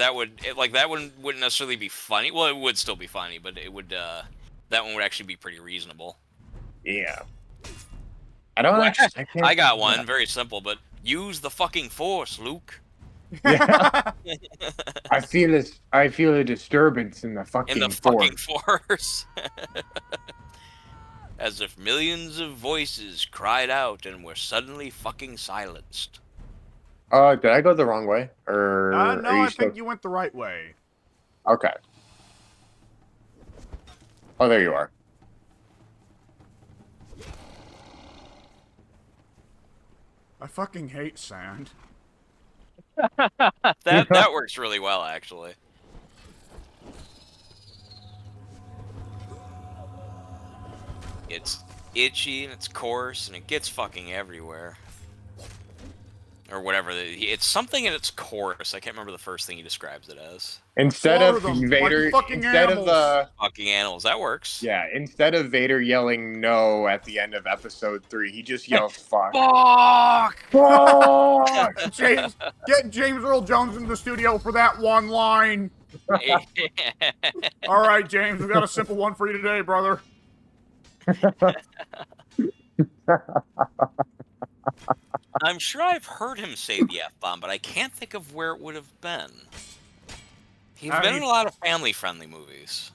like that one wouldn't necessarily be funny. Well, it would still be funny, but it would that one would actually be pretty reasonable. Yeah. I don't actually. I, can't I got think of one, very simple, but use the fucking force, Luke. Yeah. I feel this. I feel a disturbance in the In fucking the force. fucking force. As if millions of voices cried out and were suddenly fucking silenced. Did I go the wrong way, or No, are you I still think you went the right way. okay? Oh, there you are. I fucking hate sand. That works really well, actually. It's itchy and it's coarse and it gets fucking everywhere. Or whatever. It's something and it's coarse. I can't remember the first thing he describes it as. Instead Slaughter of them Vader, like fucking instead animals. of Fucking animals. That works. yeah, instead of Vader yelling no at the end of episode 3, he just yells fuck. Fuck! Fuck! James, get James Earl Jones in the studio for that one line. All right, James, we got a simple one for you today, brother. I'm sure I've heard him say the F-bomb, but I can't think of where it would have been. He's been in a lot of family-friendly movies.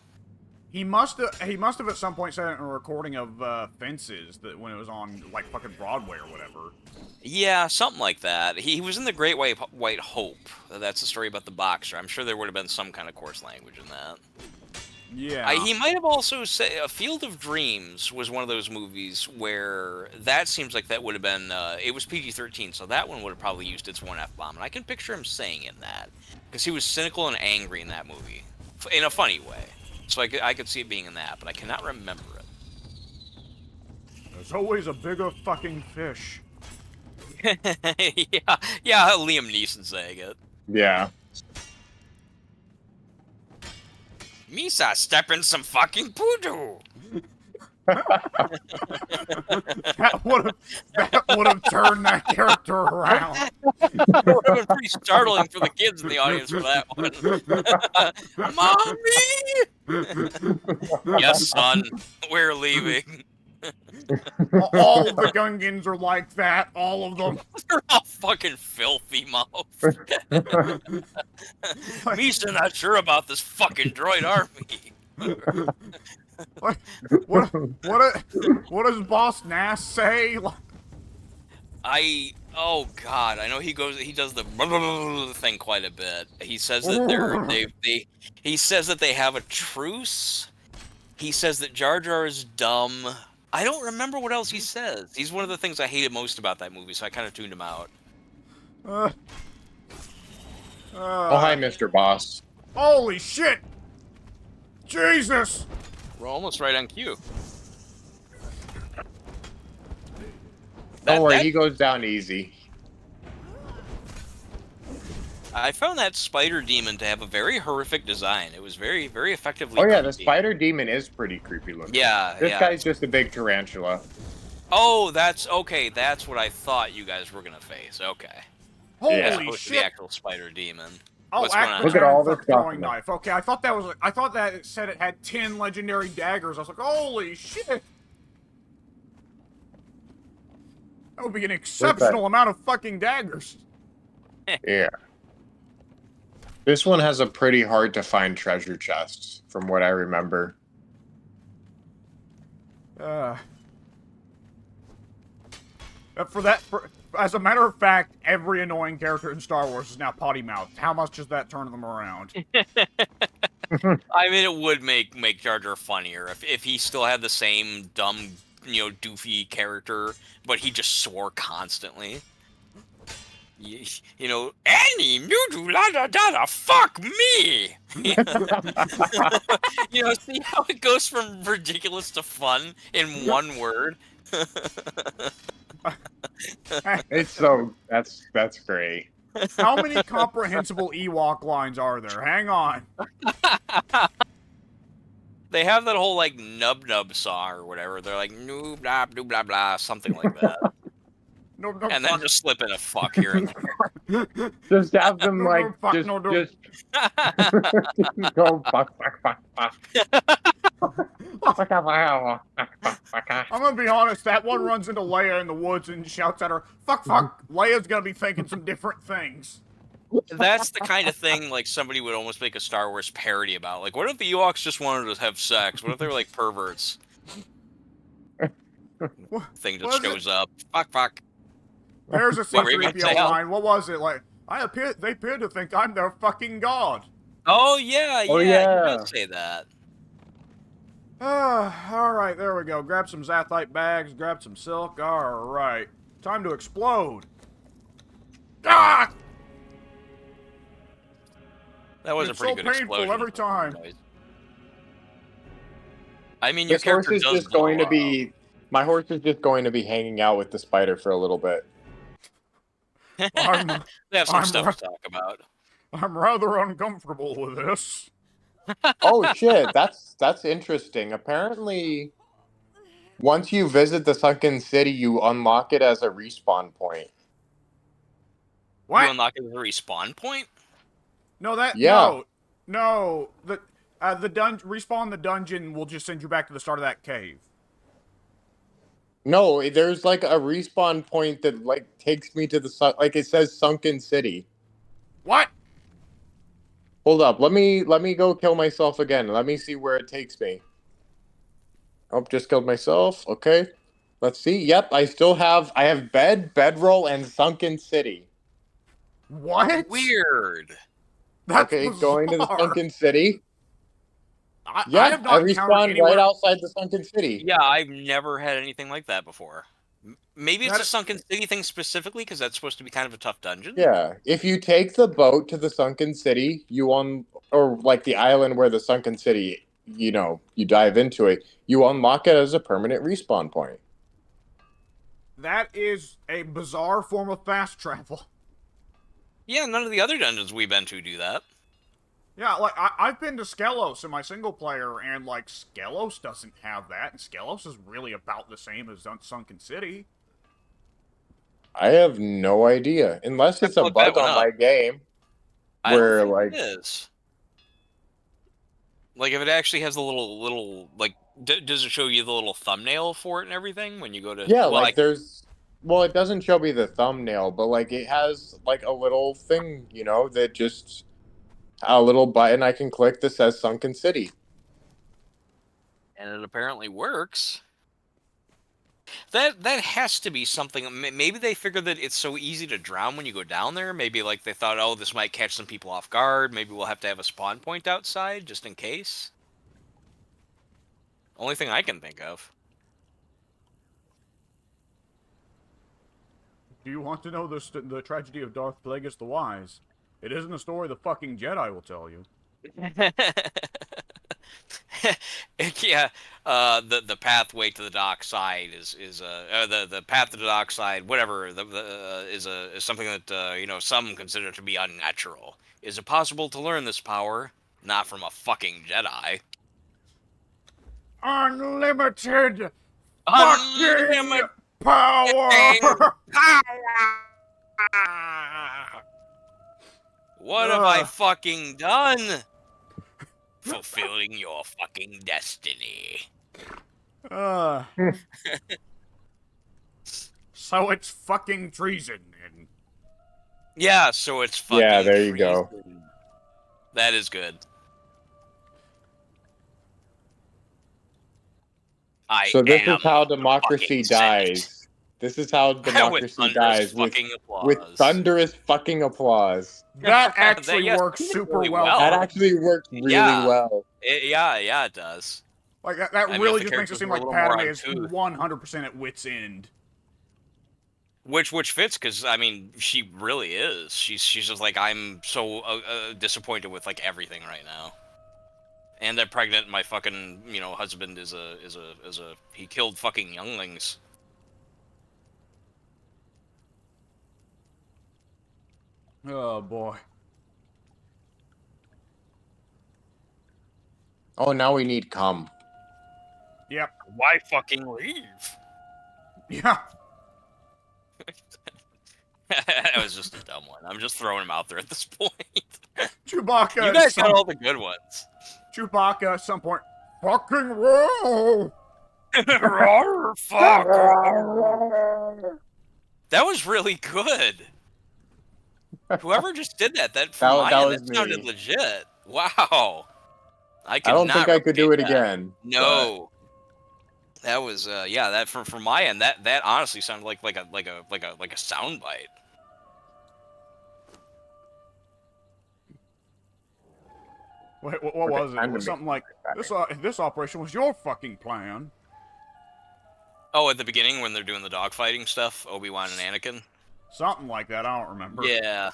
He must have at some point said it in a recording of Fences that when it was on like fucking Broadway or whatever. Yeah, something like that. He was in The Great White Hope. That's the story about the boxer. I'm sure there would have been some kind of coarse language in that. Yeah. He might have also said A Field of Dreams was one of those movies where that seems like that would have been, it was PG-13, so that one would have probably used its one F-bomb, and I can picture him saying in that, because he was cynical and angry in that movie, in a funny way. So I could see it being in that, but I cannot remember it. There's always a bigger fucking fish. yeah, Liam Neeson saying it. Yeah. Misa, step in some fucking poodoo. That would have turned that character around. That would have been pretty startling for the kids in the audience for that one. Mommy! Yes, son, we're leaving. All of the Gungans are like that. All of them. They're all fucking filthy mouth. Misa not sure about this fucking droid army. What does Boss Nass say? Oh god, I know he does the thing quite a bit. He says that he says that they have a truce. He says that Jar Jar is dumb. I don't remember what else he says. He's one of the things I hated most about that movie, so I kind of tuned him out. Oh, hi, Mr. Boss. Holy shit! Jesus! We're almost right on cue. Don't worry, he goes down easy. I found that spider demon to have a very horrific design. It was very, very effectively. Oh yeah, the creepy. spider demon is pretty creepy looking. Yeah, This guy's just a big tarantula. Oh, that's okay. That's what I thought you guys were gonna face. Okay. Holy Yeah. As opposed to the shit! actual spider demon. Oh, What's going on? Look at all this throwing stuff. knife. Okay, I thought that it said it had 10 legendary daggers. I was like, holy shit! That would be an exceptional amount of fucking daggers. Yeah. This one has a pretty hard to find treasure chest, from what I remember. As a matter of fact, every annoying character in Star Wars is now potty mouthed. How much does that turn them around? I mean, it would make Jar Jar funnier if he still had the same dumb, doofy character, but he just swore constantly. Annie, noodoo, la da da da, fuck me! See how it goes from ridiculous to fun in one word? That's great. How many comprehensible Ewok lines are there? Hang on. They have that whole, nub song or whatever. They're like, noo blah, blah, blah, blah, something like that. No, And then just slip in a fuck here and there. Just have them, just go fuck. I'm gonna be honest, that one runs into Leia in the woods and shouts at her, fuck, fuck, Leia's gonna be thinking some different things. That's the kind of thing like somebody would almost make a Star Wars parody about. Like, what if the Ewoks just wanted to have sex? What if they were like perverts? Thing just Was it? shows up. Fuck, fuck. There's a What were you gonna C-3PO say, Al? line, what was it, like, they appear to think I'm their fucking god. Oh yeah, Oh, yeah, yeah. you did say that. Alright, there we go. Grab some Zathite bags, grab some silk. Alright. Time to explode. Ah! That was It's a pretty so good painful explosion. every time. I mean, your This horse character is does just going to blow be. My horse is just going to be hanging out with the spider for a little bit. up. I'm- They have some I'm stuff ru- to talk about. I'm rather uncomfortable with this. Oh shit, that's interesting. Apparently, once you visit the sunken city, you unlock it as a respawn point. You What? unlock it as a respawn point? No, that Yeah. no. The respawn the dungeon will just send you back to the start of that cave. No, there's like a respawn point that like takes me to the like it says sunken city. What? Hold up, let me go kill myself again. Let me see where it takes me. Oh, just killed myself. Okay. Let's see. Yep, I have bedroll, and sunken city. What? Weird. That's Okay, bizarre. going to the sunken city. I Yeah, have not encountered respawned anywhere. right outside the sunken city. Yeah, I've never had anything like that before. Maybe it's That- a sunken city thing specifically because that's supposed to be kind of a tough dungeon. Yeah, if you take the boat to the sunken city, or like the island where the sunken city, you dive into it, you unlock it as a permanent respawn point. That is a bizarre form of fast travel. Yeah, none of the other dungeons we've been to do that. Yeah, like, I've been to Skelos in my single player, and, like, Skelos doesn't have that, and Skelos is really about the same as Sunken City. I have no idea, unless it's a Look that bug one on up. my game. I don't Where, think like- it is. Like, if it actually has the little like, does it show you the little thumbnail for it and everything when you go to? Yeah, well, like there's. Well, it doesn't show me the thumbnail, but like it has like a little thing, that just a little button I can click that says Sunken City. and it apparently works. That has to be something. Maybe they figured that it's so easy to drown when you go down there. Maybe like they thought, oh, this might catch some people off guard. Maybe we'll have to have a spawn point outside just in case. Only thing I can think of. Do you want to know the tragedy of Darth Plagueis the Wise? It isn't a story the fucking Jedi will tell you. Yeah, the pathway to the dark side is the path to the dark side, whatever, is something that some consider to be unnatural. Is it possible to learn this power? Not from a fucking Jedi. Unlimited Unlimited power! What have I fucking done? Fulfilling your fucking destiny. So it's fucking treason, and Yeah, so it's fucking Yeah, there you go. treason. That is good. So this am is how the democracy fucking Senate. dies. This is how With democracy thunderous dies fucking with applause. thunderous fucking applause. that actually yes, works super really well. well. That actually worked really Yeah. well. Yeah, it does. Like, that I mean, really if the just makes it characters seem were a like little more Padme on is tooth. 100% at wit's end. Which fits because I mean she really is. She's just like I'm so disappointed with like everything right now. And I'm pregnant. And my fucking husband is a he killed fucking younglings. Oh, boy. Oh, now we need cum. Yep. Why fucking leave? Yeah. That was just a dumb one. I'm just throwing them out there at this point. Chewbacca. You at guys some- got all the good ones. Chewbacca at some point. Fucking roll! Roar, fuck. That was really good. Whoever just did that from my That end, was that sounded me. legit. Wow. I I don't think cannot I could do replicate it that. again. No. That was yeah, that from my end, that honestly sounded like a sound bite. Wait, what But it was it? It kinda was made something like, better. this operation was your fucking plan. Oh, at the beginning when they're doing the dogfighting stuff, Obi-Wan and Anakin. Something like that, I don't remember. Yeah.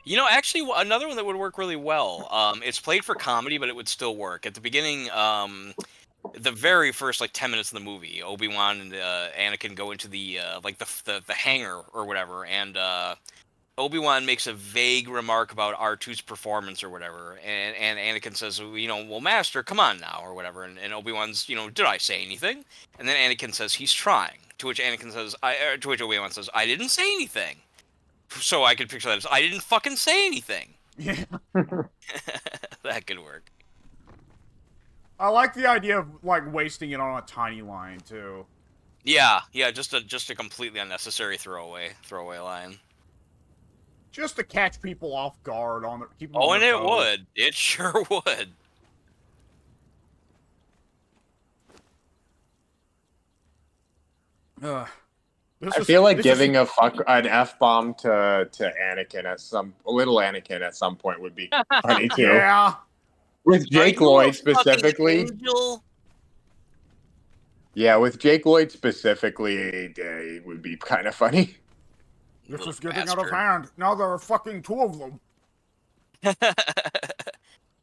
You know, actually, another one that would work really well. It's played for comedy, but it would still work. At the beginning, the very first like 10 minutes of the movie, Obi-Wan and Anakin go into the like the hangar or whatever, and Obi-Wan makes a vague remark about R2's performance or whatever, and Anakin says, well, Master, come on now, or whatever, and Obi-Wan's, did I say anything? And then Anakin says he's trying, to which Obi-Wan says, I didn't say anything. So I could picture that as, I didn't fucking say anything. Yeah. That could work. I like the idea of, like, wasting it on a tiny line, too. Yeah, just a completely unnecessary throwaway line. Just to catch people off guard, keep them Oh, on and their it toes. would. It sure would. I feel like giving an F-bomb to Anakin little Anakin at some point would be funny too. Yeah. With Jake Lloyd specifically. Yeah, with Jake Lloyd specifically, it would be kind of funny. This is getting out of hand. Now there are fucking two of them.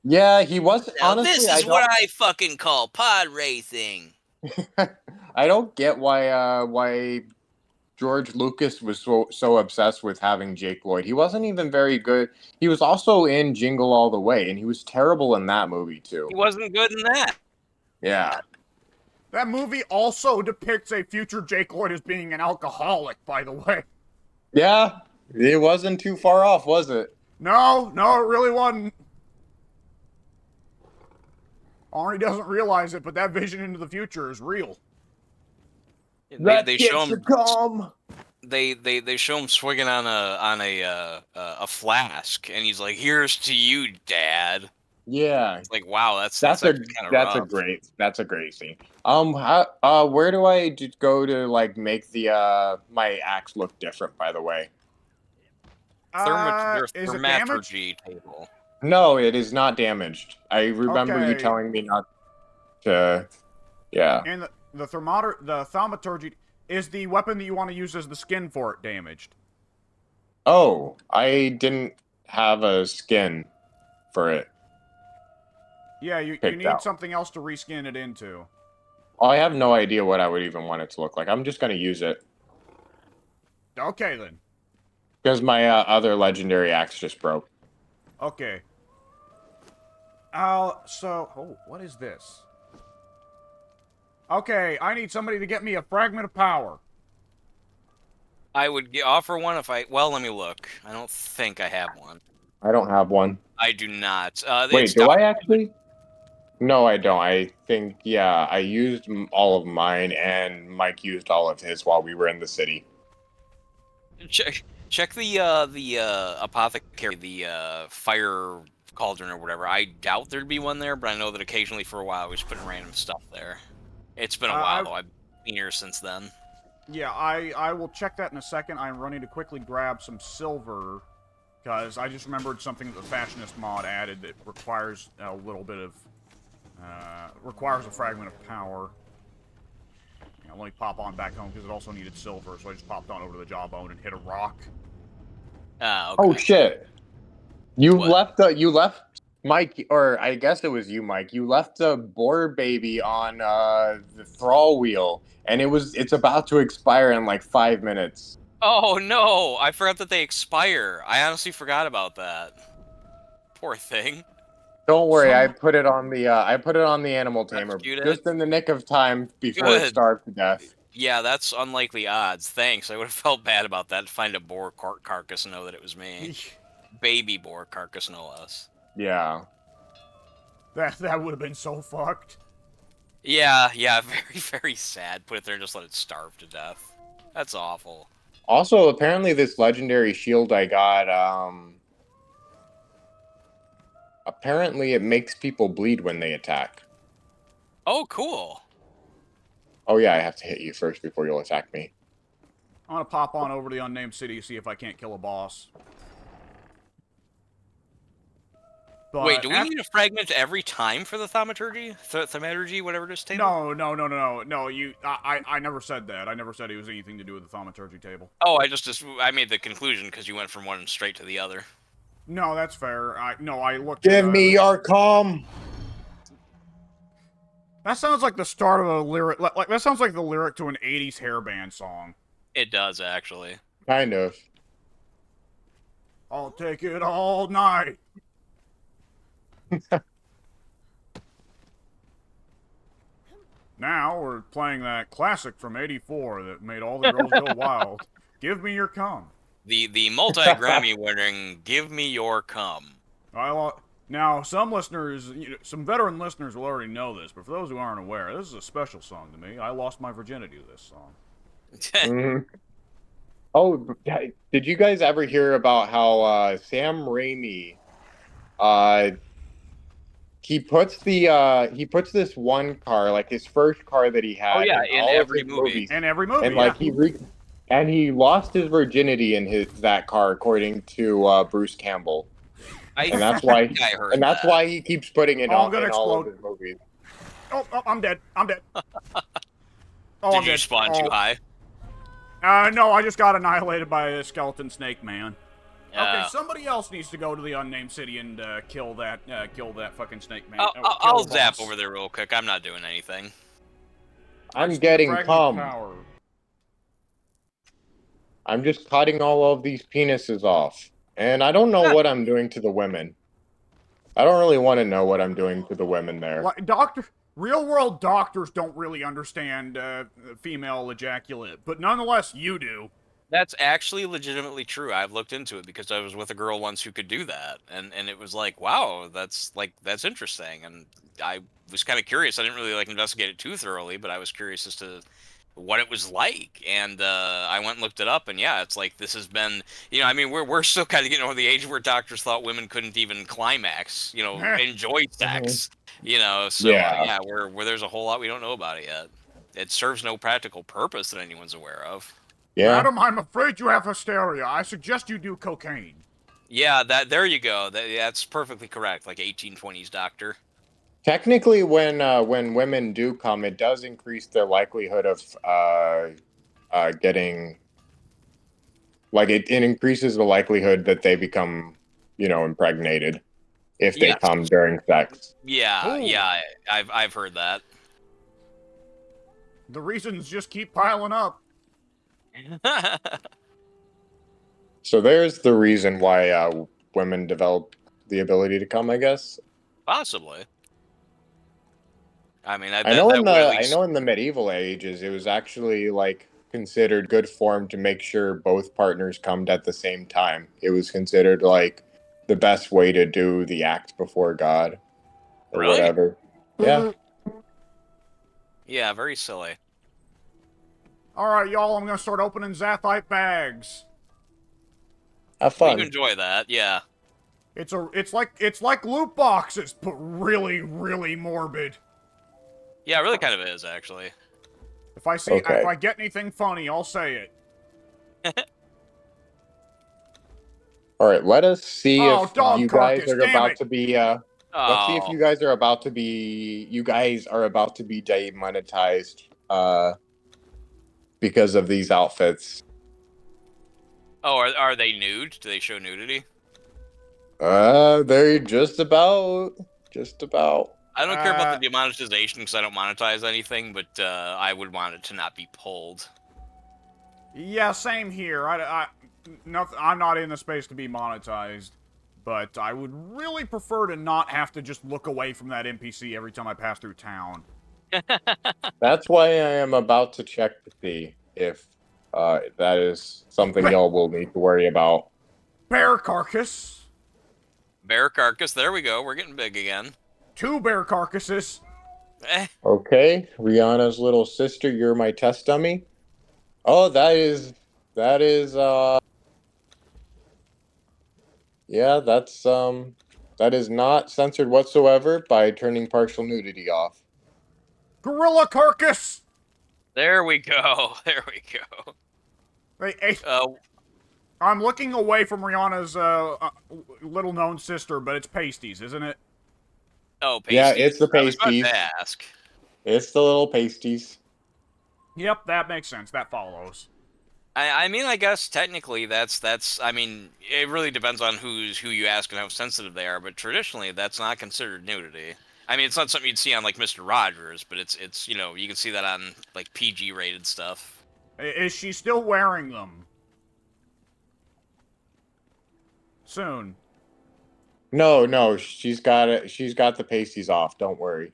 Yeah, he was honestly. This is what I fucking call pod racing. I don't get why George Lucas was so obsessed with having Jake Lloyd. He wasn't even very good. He was also in Jingle All the Way, and he was terrible in that movie too. He wasn't good in that. Yeah. That movie also depicts a future Jake Lloyd as being an alcoholic, by the way. Yeah, it wasn't too far off, was it? No, it really wasn't. Arnie doesn't realize it, but that vision into the future is real. They show him. They show him swigging on a flask, and he's like, "Here's to you, Dad." Yeah, it's like, wow, that's a great scene. Where do I go to like make the my axe look different? By the way, thermaturgy table. No, it is not damaged. I remember you telling me not to. Yeah. And the thaumaturgy is the weapon that you want to use as the skin for it damaged. Oh, I didn't have a skin for it. Yeah, you need something else to reskin it into. I have no idea what I would even want it to look like. I'm just going to use it. Okay, then. Because my other legendary axe just broke. Okay. What is this? Okay, I need somebody to get me a fragment of power. I would offer one if well, let me look. I don't think I have one. I don't have one. I do not. Wait, do I actually? No, I don't. I think, yeah, I used all of mine, and Mike used all of his while we were in the city. Check the apothecary, the fire cauldron or whatever. I doubt there'd be one there, but I know that occasionally for a while I was putting random stuff there. It's been a while, though. I've been here since then. Yeah, I will check that in a second. I'm running to quickly grab some silver, because I just remembered something that the Fashionist mod added that requires a little bit of... requires a fragment of power. Yeah, let me pop on back home, because it also needed silver, so I just popped on over to the jawbone and hit a rock. Okay. Oh, shit. You left Mike, or I guess it was you, Mike. You left the boar baby on the thrall wheel, and it's about to expire in like 5 minutes. Oh no! I forgot that they expire. I honestly forgot about that. Poor thing. Don't worry, I put it on the animal tamer just in the nick of time before it starved to death. Yeah, that's unlikely odds. Thanks. I would have felt bad about that. Find a boar carcass and know that it was me. Baby boar carcass, no less. Yeah. That would have been so fucked. Yeah, very, very sad. Put it there and just let it starve to death. That's awful. Also, apparently, this legendary shield I got, apparently it makes people bleed when they attack. Oh, cool. Oh yeah, I have to hit you first before you'll attack me. I'm gonna pop on over to the unnamed city, see if I can't kill a boss. But Wait, do we need a fragment every time for the thaumaturgy? Thaumaturgy, whatever it is, table? No. I never said that. I never said it was anything to do with the thaumaturgy table. Oh, I made the conclusion because you went from one straight to the other. No, that's fair. I looked. Give me your calm. That sounds like the start of a lyric. Like that sounds like the lyric to an '80s hair band song. It does actually. Kind of. I'll take it all night. Now we're playing that classic from '84 that made all the girls go wild. Give me your cum. The multi-Grammy winning "Give Me Your Cum." Now, some listeners, some veteran listeners will already know this, but for those who aren't aware, this is a special song to me. I lost my virginity to this song. Mm-hmm. Oh, did you guys ever hear about how Sam Raimi, he puts this one car, like his first car that he had, Oh yeah, in in all every of his movie. movies. In every movie, And like yeah. he lost his virginity in that car, according to Bruce Campbell. And that's why why he keeps putting it in all of his movies. Oh, I'm dead. I'm dead. Did you spawn too high? No, I just got annihilated by a skeleton snake man. Okay, somebody else needs to go to the unnamed city and kill that fucking snake man. I'll zap over there real quick. I'm not doing anything. I'm getting cum. Power. I'm just cutting all of these penises off. And I don't know what I'm doing to the women. I don't really want to know what I'm doing to the women there. Like, real world doctors don't really understand female ejaculate, but nonetheless, you do. That's actually legitimately true. I've looked into it because I was with a girl once who could do that, and it was like, wow, that's interesting. And I was kind of curious. I didn't really investigate it too thoroughly, but I was curious as to what it was like, and I went and looked it up, and yeah, it's like this has been, I mean, we're still kind of getting over the age where doctors thought women couldn't even climax, enjoy sex, so yeah, where there's a whole lot we don't know about it yet. It serves no practical purpose that anyone's aware of. Yeah. Madam, I'm afraid you have hysteria. I suggest you do cocaine. Yeah, there you go. That's perfectly correct. Like 1820s doctor. Technically, when women do come, it does increase their likelihood of getting, like it increases the likelihood that they become, impregnated if they come during sex. Yeah, Ooh. yeah, I've heard that. The reasons just keep piling up. So there's the reason why women develop the ability to come, I guess. Possibly. I mean, I know in the medieval ages, it was actually considered good form to make sure both partners cummed at the same time. It was considered the best way to do the act before God, or Really? whatever. Yeah. Yeah, very silly. All right, y'all, I'm gonna start opening Zathite bags. Have fun. You enjoy that, yeah. It's like loot boxes, but really, really morbid. Yeah, it really kind of is, actually. If I get anything funny, I'll say it. All right, let us see if dog you guys carcass, are damn about it. to be. Let's see if you guys are about to be. You guys are about to be demonetized because of these outfits. Oh, are they nude? Do they show nudity? They're just about. I don't care about the demonetization because I don't monetize anything, but I would want it to not be pulled. Yeah, same here. I'm not in the space to be monetized, but I would really prefer to not have to just look away from that NPC every time I pass through town. That's why I am about to check to see if that is something y'all will need to worry about. Bear carcass. Bear carcass, there we go. We're getting big again. 2 bear carcasses. Eh, Okay, Rihanna's little sister, you're my test dummy. Oh, that is yeah, that is not censored whatsoever by turning partial nudity off. Gorilla carcass. there we go. There we go. Hey, Uh, I'm looking away from Rihanna's little-known sister, but it's pasties, isn't it? oh, Yeah, pasties. it's the I was about pasties. to ask. It's the little pasties. Yep, that makes sense. That follows. I mean, I guess technically that's. I mean, it really depends on who you ask and how sensitive they are. But traditionally, that's not considered nudity. I mean, it's not something you'd see on like Mr. Rogers, but it's you know you can see that on like PG rated stuff. Is she still wearing them? Soon. No, she's got it. She's got the pasties off. Don't worry.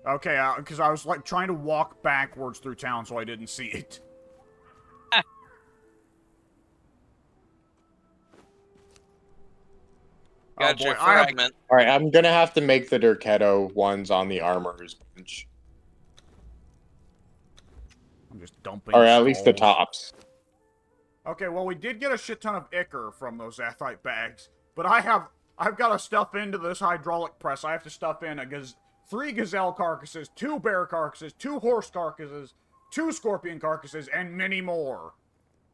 Okay, because I was like trying to walk backwards through town so I didn't see it. Gotcha. Oh boy, I have. Fragment. All right, I'm gonna have to make the Durketto ones on the armorer's bench, I'm just dumping. or at least the skulls. tops. Okay, well we did get a shit ton of ichor from those athite bags, but I've got to stuff into this hydraulic press. I have to stuff in 3 gazelle carcasses, 2 bear carcasses, 2 horse carcasses, 2 scorpion carcasses, and many more.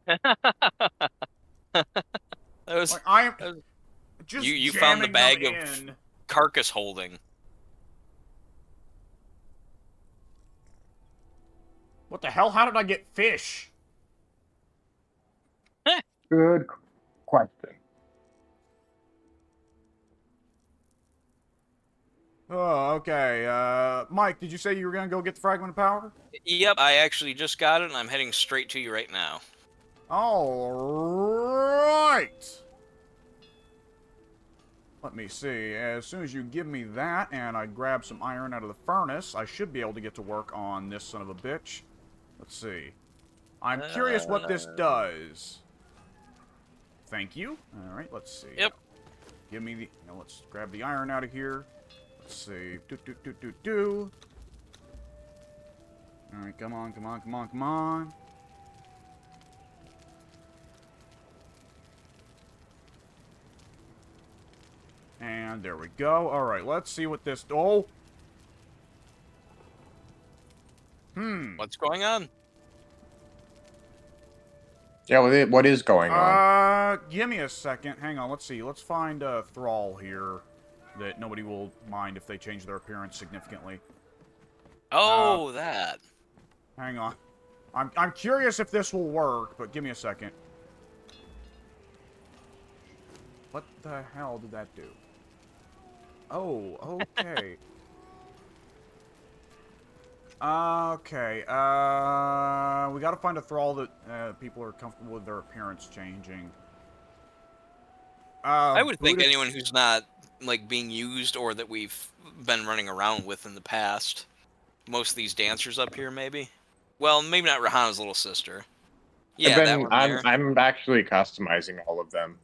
That was, Like I am that was just you found the jamming bag them of in. carcass holding. What the hell? How did I get fish? Good question. Oh, okay. Mike, did you say you were gonna go get the fragment of power? Yep, I actually just got it, and I'm heading straight to you right now. All right. Let me see. As soon as you give me that, and I grab some iron out of the furnace, I should be able to get to work on this son of a bitch. Let's see. I'm curious what this does. Thank you. All right, let's see. Yep. Give me the. Now let's grab the iron out of here. Let's see. Do. All right, come on. And there we go. All right, let's see what this. Oh. What's going on? Yeah, what is going on? Give me a second. Hang on. Let's see. Let's find a thrall here that nobody will mind if they change their appearance significantly. Oh, that. Hang on. I'm curious if this will work, but give me a second. What the hell did that do? Oh, okay. Okay, we gotta find a thrall that people are comfortable with their appearance changing. I would think Buddhist- anyone who's not like being used or that we've been running around with in the past. Most of these dancers up here, maybe. Well, maybe not Rahana's little sister. Yeah, that one there. I'm actually customizing all of them.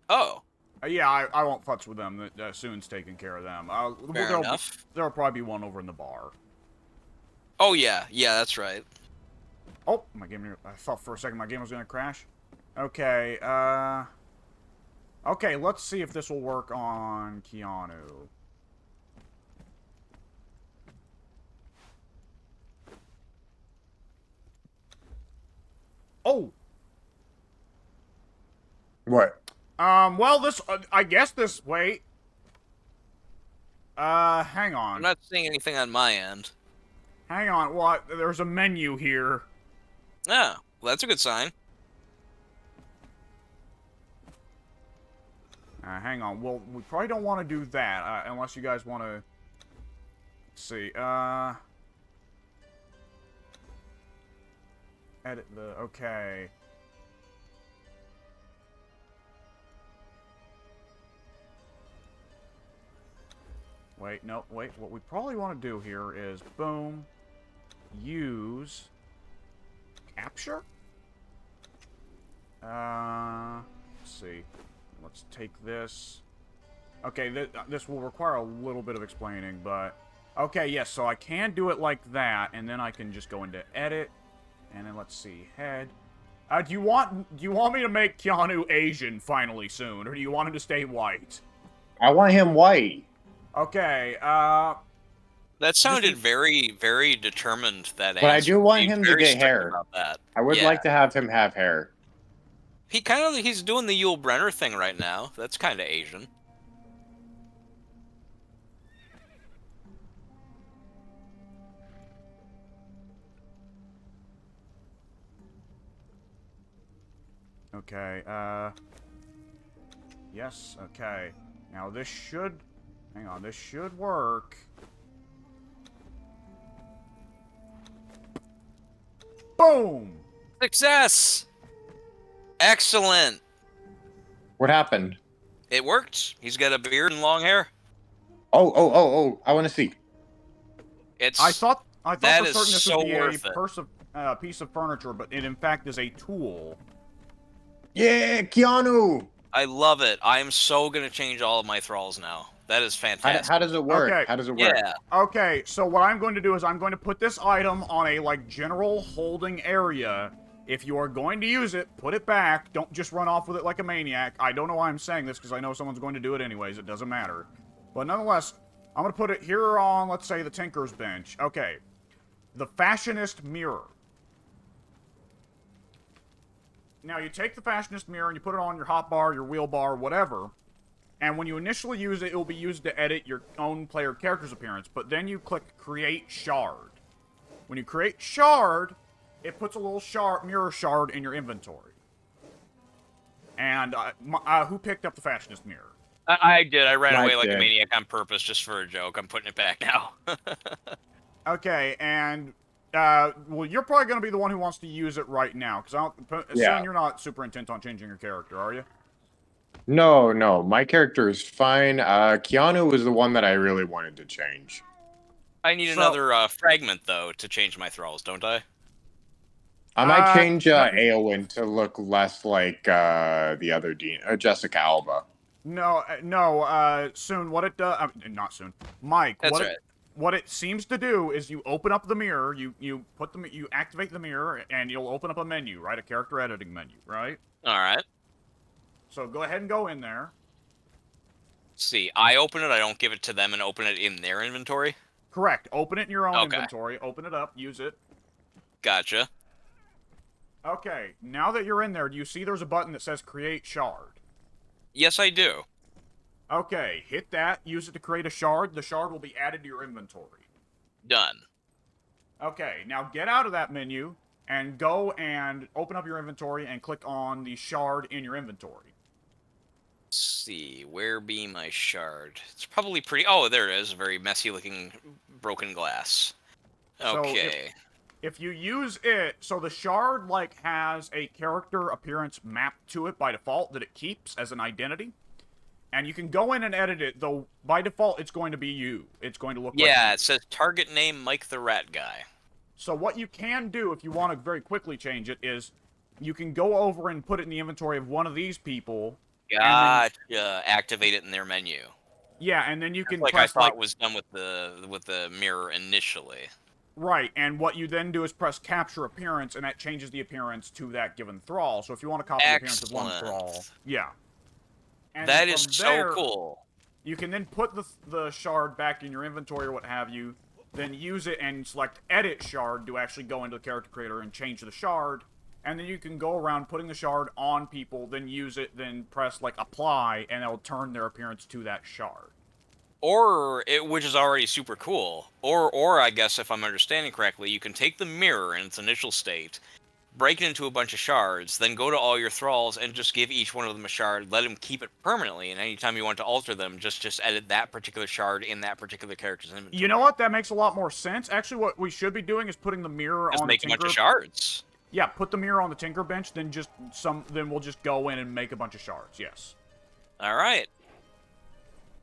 Oh, Yeah, I won't futz with them. Soon's taking care of them. fair enough. There'll probably be one over in the bar. Oh yeah, that's right. Oh, my game. I thought for a second my game was gonna crash. Okay, okay, let's see if this will work on Keanu. Oh! What? Well, this, I guess this, wait. Hang on. I'm not seeing anything on my end. Hang on, what? There's a menu here. Oh, well, that's a good sign. Hang on. Well, we probably don't want to do that, unless you guys want to... Let's see, edit the... Okay. Wait, no, wait. What we probably want to do here is, boom, use... Capture? Let's see. Let's take this. Okay, this will require a little bit of explaining, but... Okay, yes, so I can do it like that, and then I can just go into edit, and then let's see, head. Do you want me to make Keanu Asian finally soon, or do you want him to stay white? I want him white. Okay, That sounded very, very determined, that But I answer. do want He's him to very get strict hair. about that. I would Yeah. like to have him have hair. He's doing the Yul Brenner thing right now. That's kind of Asian. okay, yes, okay. Now this should, hang on, this should work. Boom! Success! Excellent. What happened? It worked. He's got a beard and long hair. Oh! I want to see. It's. I thought that for is certain this so would be worth a piece of furniture, but it in fact is a tool. Yeah, Keanu. I love it. I am so gonna change all of my thralls now. That is fantastic. How does it work? Okay. How does it work? Yeah. Okay, so what I'm going to do is I'm going to put this item on a, like, general holding area. If you are going to use it, put it back. Don't just run off with it like a maniac. I don't know why I'm saying this, because I know someone's going to do it anyways. It doesn't matter. But nonetheless, I'm going to put it here on, let's say, the Tinker's Bench. Okay. The Fashionist Mirror. Now, you take the Fashionist Mirror and you put it on your hotbar, your wheelbar, whatever. And when you initially use it, it will be used to edit your own player character's appearance. But then you click Create Shard. When you create Shard, it puts a little mirror shard in your inventory. And who picked up the Fashionist Mirror? I did. I ran Mike away like did. a maniac on purpose just for a joke. I'm putting it back now. Okay, and well, you're probably going to be the one who wants to use it right now, because Yeah. soon you're not super intent on changing your character, are you? No. My character is fine. Keanu was the one that I really wanted to change. I need another fragment, though, to change my thralls, don't I? I might change no- Aowen to look less like the other Dean, Jessica Alba. No, soon. What it does, not soon. Mike, That's right. What it seems to do is you open up the mirror, you activate the mirror, and you'll open up a menu, right? A character editing menu, right? All right. So go ahead and go in there. See, I open it. I don't give it to them and open it in their inventory. Correct. Open it in your own Okay. inventory. Open it up. Use it. Gotcha. Okay. Now that you're in there, do you see there's a button that says Create Shard? Yes, I do. Okay. Hit that. Use it to create a shard. The shard will be added to your inventory. Done. Okay. Now get out of that menu and go and open up your inventory and click on the shard in your inventory. Let's see, where be my shard? It's probably pretty. Oh, there it is. Very messy looking broken glass. So Okay. If you use it, so the shard, like, has a character appearance mapped to it by default that it keeps as an identity. And you can go in and edit it, though by default it's going to be you. It's going to look like Yeah, you. it says target name Mike the Rat Guy. So what you can do if you want to very quickly change it is you can go over and put it in the inventory of one of these people. Gotcha. Activate it in their menu. Yeah, and then you can Like I press thought was done with the mirror initially. right, and what you then do is press capture appearance, and that changes the appearance to that given thrall. So if you want to copy the appearance of one Excellent. thrall, yeah. And That then is from so there, cool. You can then put the shard back in your inventory or what have you, then use it and select Edit Shard to actually go into the character creator and change the shard, and then you can go around putting the shard on people, then use it, then press, like, Apply, and it'll turn their appearance to that shard. Which is already super cool. Or I guess if I'm understanding correctly, you can take the mirror in its initial state, break it into a bunch of shards, then go to all your thralls and just give each one of them a shard, let them keep it permanently, and anytime you want to alter them, just edit that particular shard in that particular character's inventory. You know what? That makes a lot more sense. Actually, what we should be doing is putting the mirror Just on the make a bunch Tinker... of shards. Yeah, put the mirror on the Tinker bench, then then we'll just go in and make a bunch of shards, yes. Alright.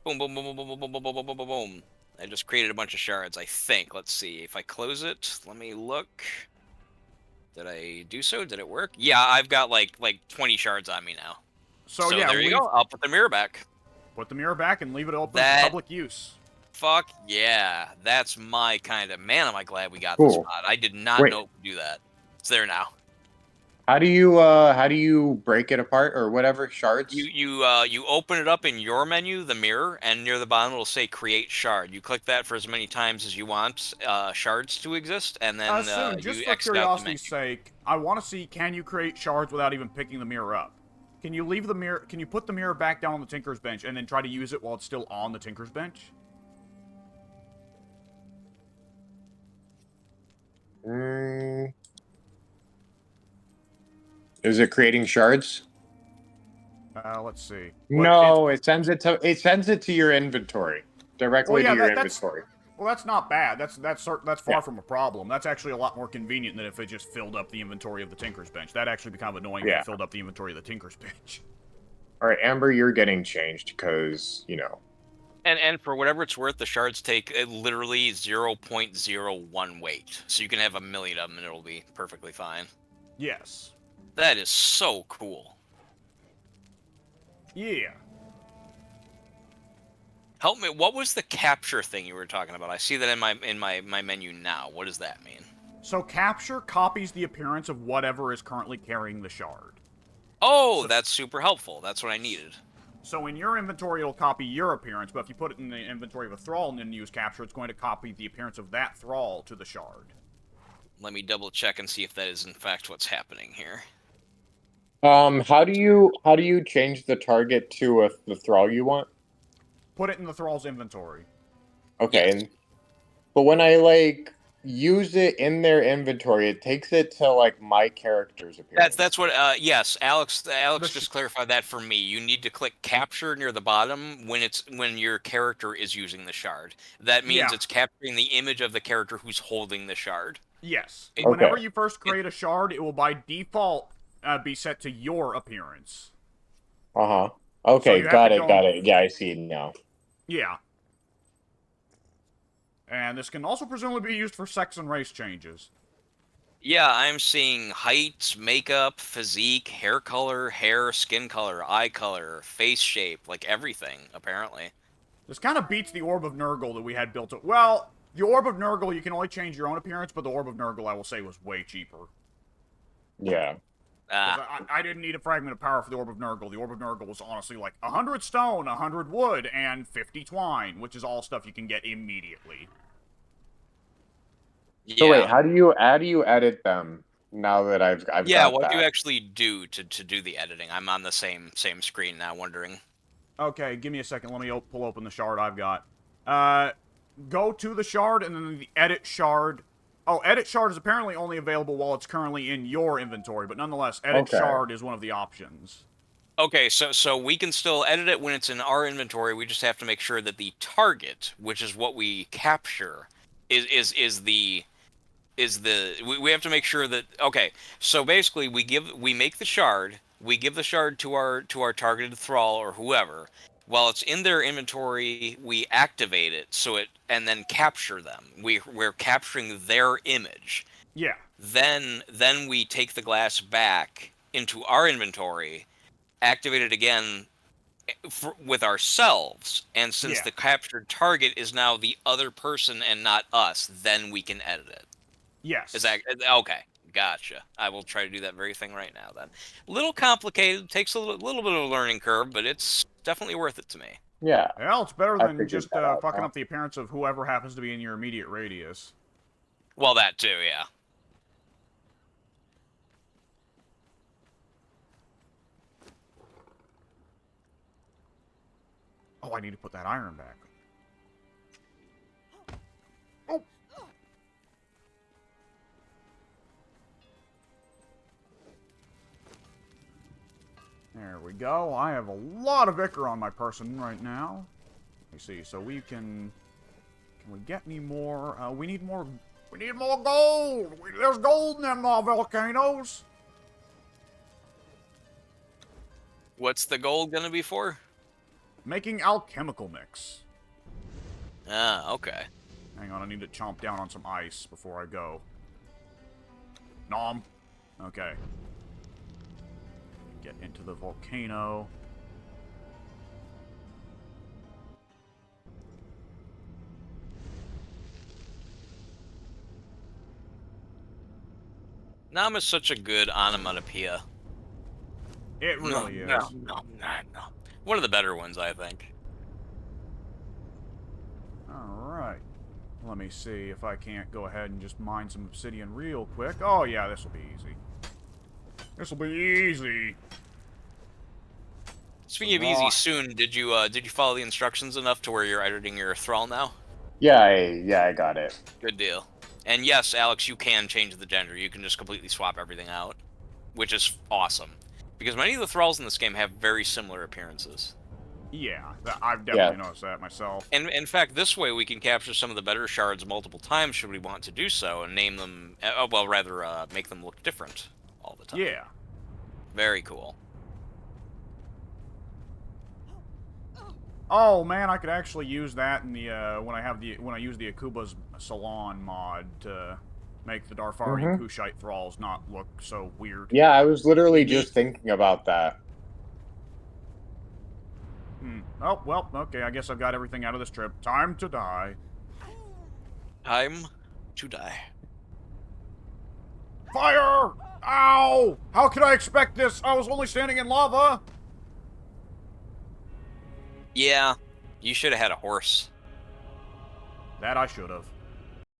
Boom, boom, boom, boom, boom, boom, boom, boom, boom, boom, boom, boom. I just created a bunch of shards, I think. Let's see. If I close it, let me look. Did I do so? Did it work? Yeah, I've got like 20 shards on me now. So yeah, there you go. I'll put the mirror back. Put the mirror back and leave it open That- for public use. Fuck yeah, that's my kind of man. Am I glad we got Cool. this mod? I did not Wait. know it could do that. It's there now. How do you break it apart or whatever shards? You open it up in your menu, the mirror, and near the bottom it'll say create shard. You click that for as many times as you want shards to exist, and then Soon, just you for exit out the menu. curiosity's sake, I want to see, can you create shards without even picking the mirror up? Can you leave the mirror, can you put the mirror back down on the Tinker's Bench and then try to use it while it's still on the Tinker's Bench? Is it creating shards? Let's see. No, it sends it to your inventory. Directly to your inventory. Well, that's not bad. That's far from a problem. That's actually a lot more convenient than if it just filled up the inventory of the Tinker's Bench. That'd actually be kind of annoying if it filled up the inventory of the Tinker's Bench. All right, Amber, you're getting changed because, you know. And for whatever it's worth, the shards take literally 0.01 weight. So you can have 1,000,000 of them and it'll be perfectly fine. Yes. That is so cool. Yeah. Help me. What was the capture thing you were talking about? I see that in my menu now. What does that mean? So capture copies the appearance of whatever is currently carrying the shard. Oh, that's super helpful. That's what I needed. So in your inventory, it'll copy your appearance, but if you put it in the inventory of a thrall and then use capture, it's going to copy the appearance of that thrall to the shard. Let me double check and see if that is in fact what's happening here. How do you change the target to the thrall you want? Put it in the thrall's inventory. Okay, Yes. but when I use it in their inventory, it takes it to my character's appearance. That's what. Yes, Alex just clarified that for me. You need to click capture near the bottom when your character is using the shard. That means it's capturing the image of the character who's holding the shard. Yes. Okay. Whenever you first create a shard, it will by default be set to your appearance. Uh-huh. Okay, So got it. Yeah, I see it now. Yeah. And this can also presumably be used for sex and race changes. Yeah, I'm seeing height, makeup, physique, hair color, skin color, eye color, face shape, like everything, apparently. This kind of beats the Orb of Nurgle that we had built up. Well, the Orb of Nurgle, you can only change your own appearance, but the Orb of Nurgle, I will say, was way cheaper. Yeah. I didn't need a fragment of power for the Orb of Nurgle. The Orb of Nurgle was honestly 100 stone, 100 wood, and 50 twine, which is all stuff you can get immediately. Yeah. So wait, how do you edit them now that I've got what that? do you actually do to do the editing? I'm on the same screen now, wondering. Okay, give me a second. Let me pull open the shard I've got. Go to the shard, and then the edit shard. Oh, edit shard is apparently only available while it's currently in your inventory, but nonetheless, edit shard is one of the options. Okay, so we can still edit it when it's in our inventory. We just have to make sure that the target, which is what we capture, we have to make sure that. Okay, so basically we make the shard, we give the shard to our targeted thrall or whoever. While it's in their inventory, we activate it and then capture them. We're capturing their image. Yeah. Then we take the glass back into our inventory, activate it again with ourselves, and since the captured target is now the other person and not us, then we can edit it. Yes. Is that okay? Gotcha. I will try to do that very thing right now then. A little complicated, takes a little bit of a learning curve, but it's definitely worth it to me. Yeah. Well, it's better than figured just that out, fucking huh? up the appearance of whoever happens to be in your immediate radius. Well, that too, yeah. Oh, I need to put that iron back. Oh! There we go. I have a lot of ichor on my person right now. Let me see. So we can we get any more? We need more. We need more gold. There's gold in them volcanoes. What's the gold gonna be for? Making alchemical mix. Ah, okay. Hang on, I need to chomp down on some ice before I go. Nom. Okay. Get into the volcano. Nam is such a good onomatopoeia. It really is. No. One of the better ones, I think. Alright. Let me see if I can't go ahead and just mine some obsidian real quick. Oh yeah, this will be easy. This will be easy. Speaking of easy, soon did you follow the instructions enough to where you're editing your thrall now? Yeah, I got it. Good deal. And yes, Alex, you can change the gender. You can just completely swap everything out, which is awesome. Because many of the thralls in this game have very similar appearances. Yeah, I've definitely noticed that myself. And in fact, this way we can capture some of the better shards multiple times should we want to do so, and name them, well, rather, make them look different all the time. Yeah. Very cool. Oh man, I could actually use that in the when I use the Akuba's Salon mod to make the Darfari Kushite thralls not look so weird. Yeah, I was literally just thinking about that. Oh, well, okay, I guess I've got everything out of this trip. Time to die. Time to die. Fire! Ow! How could I expect this? I was only standing in lava! Yeah, you should have had a horse. That I should have.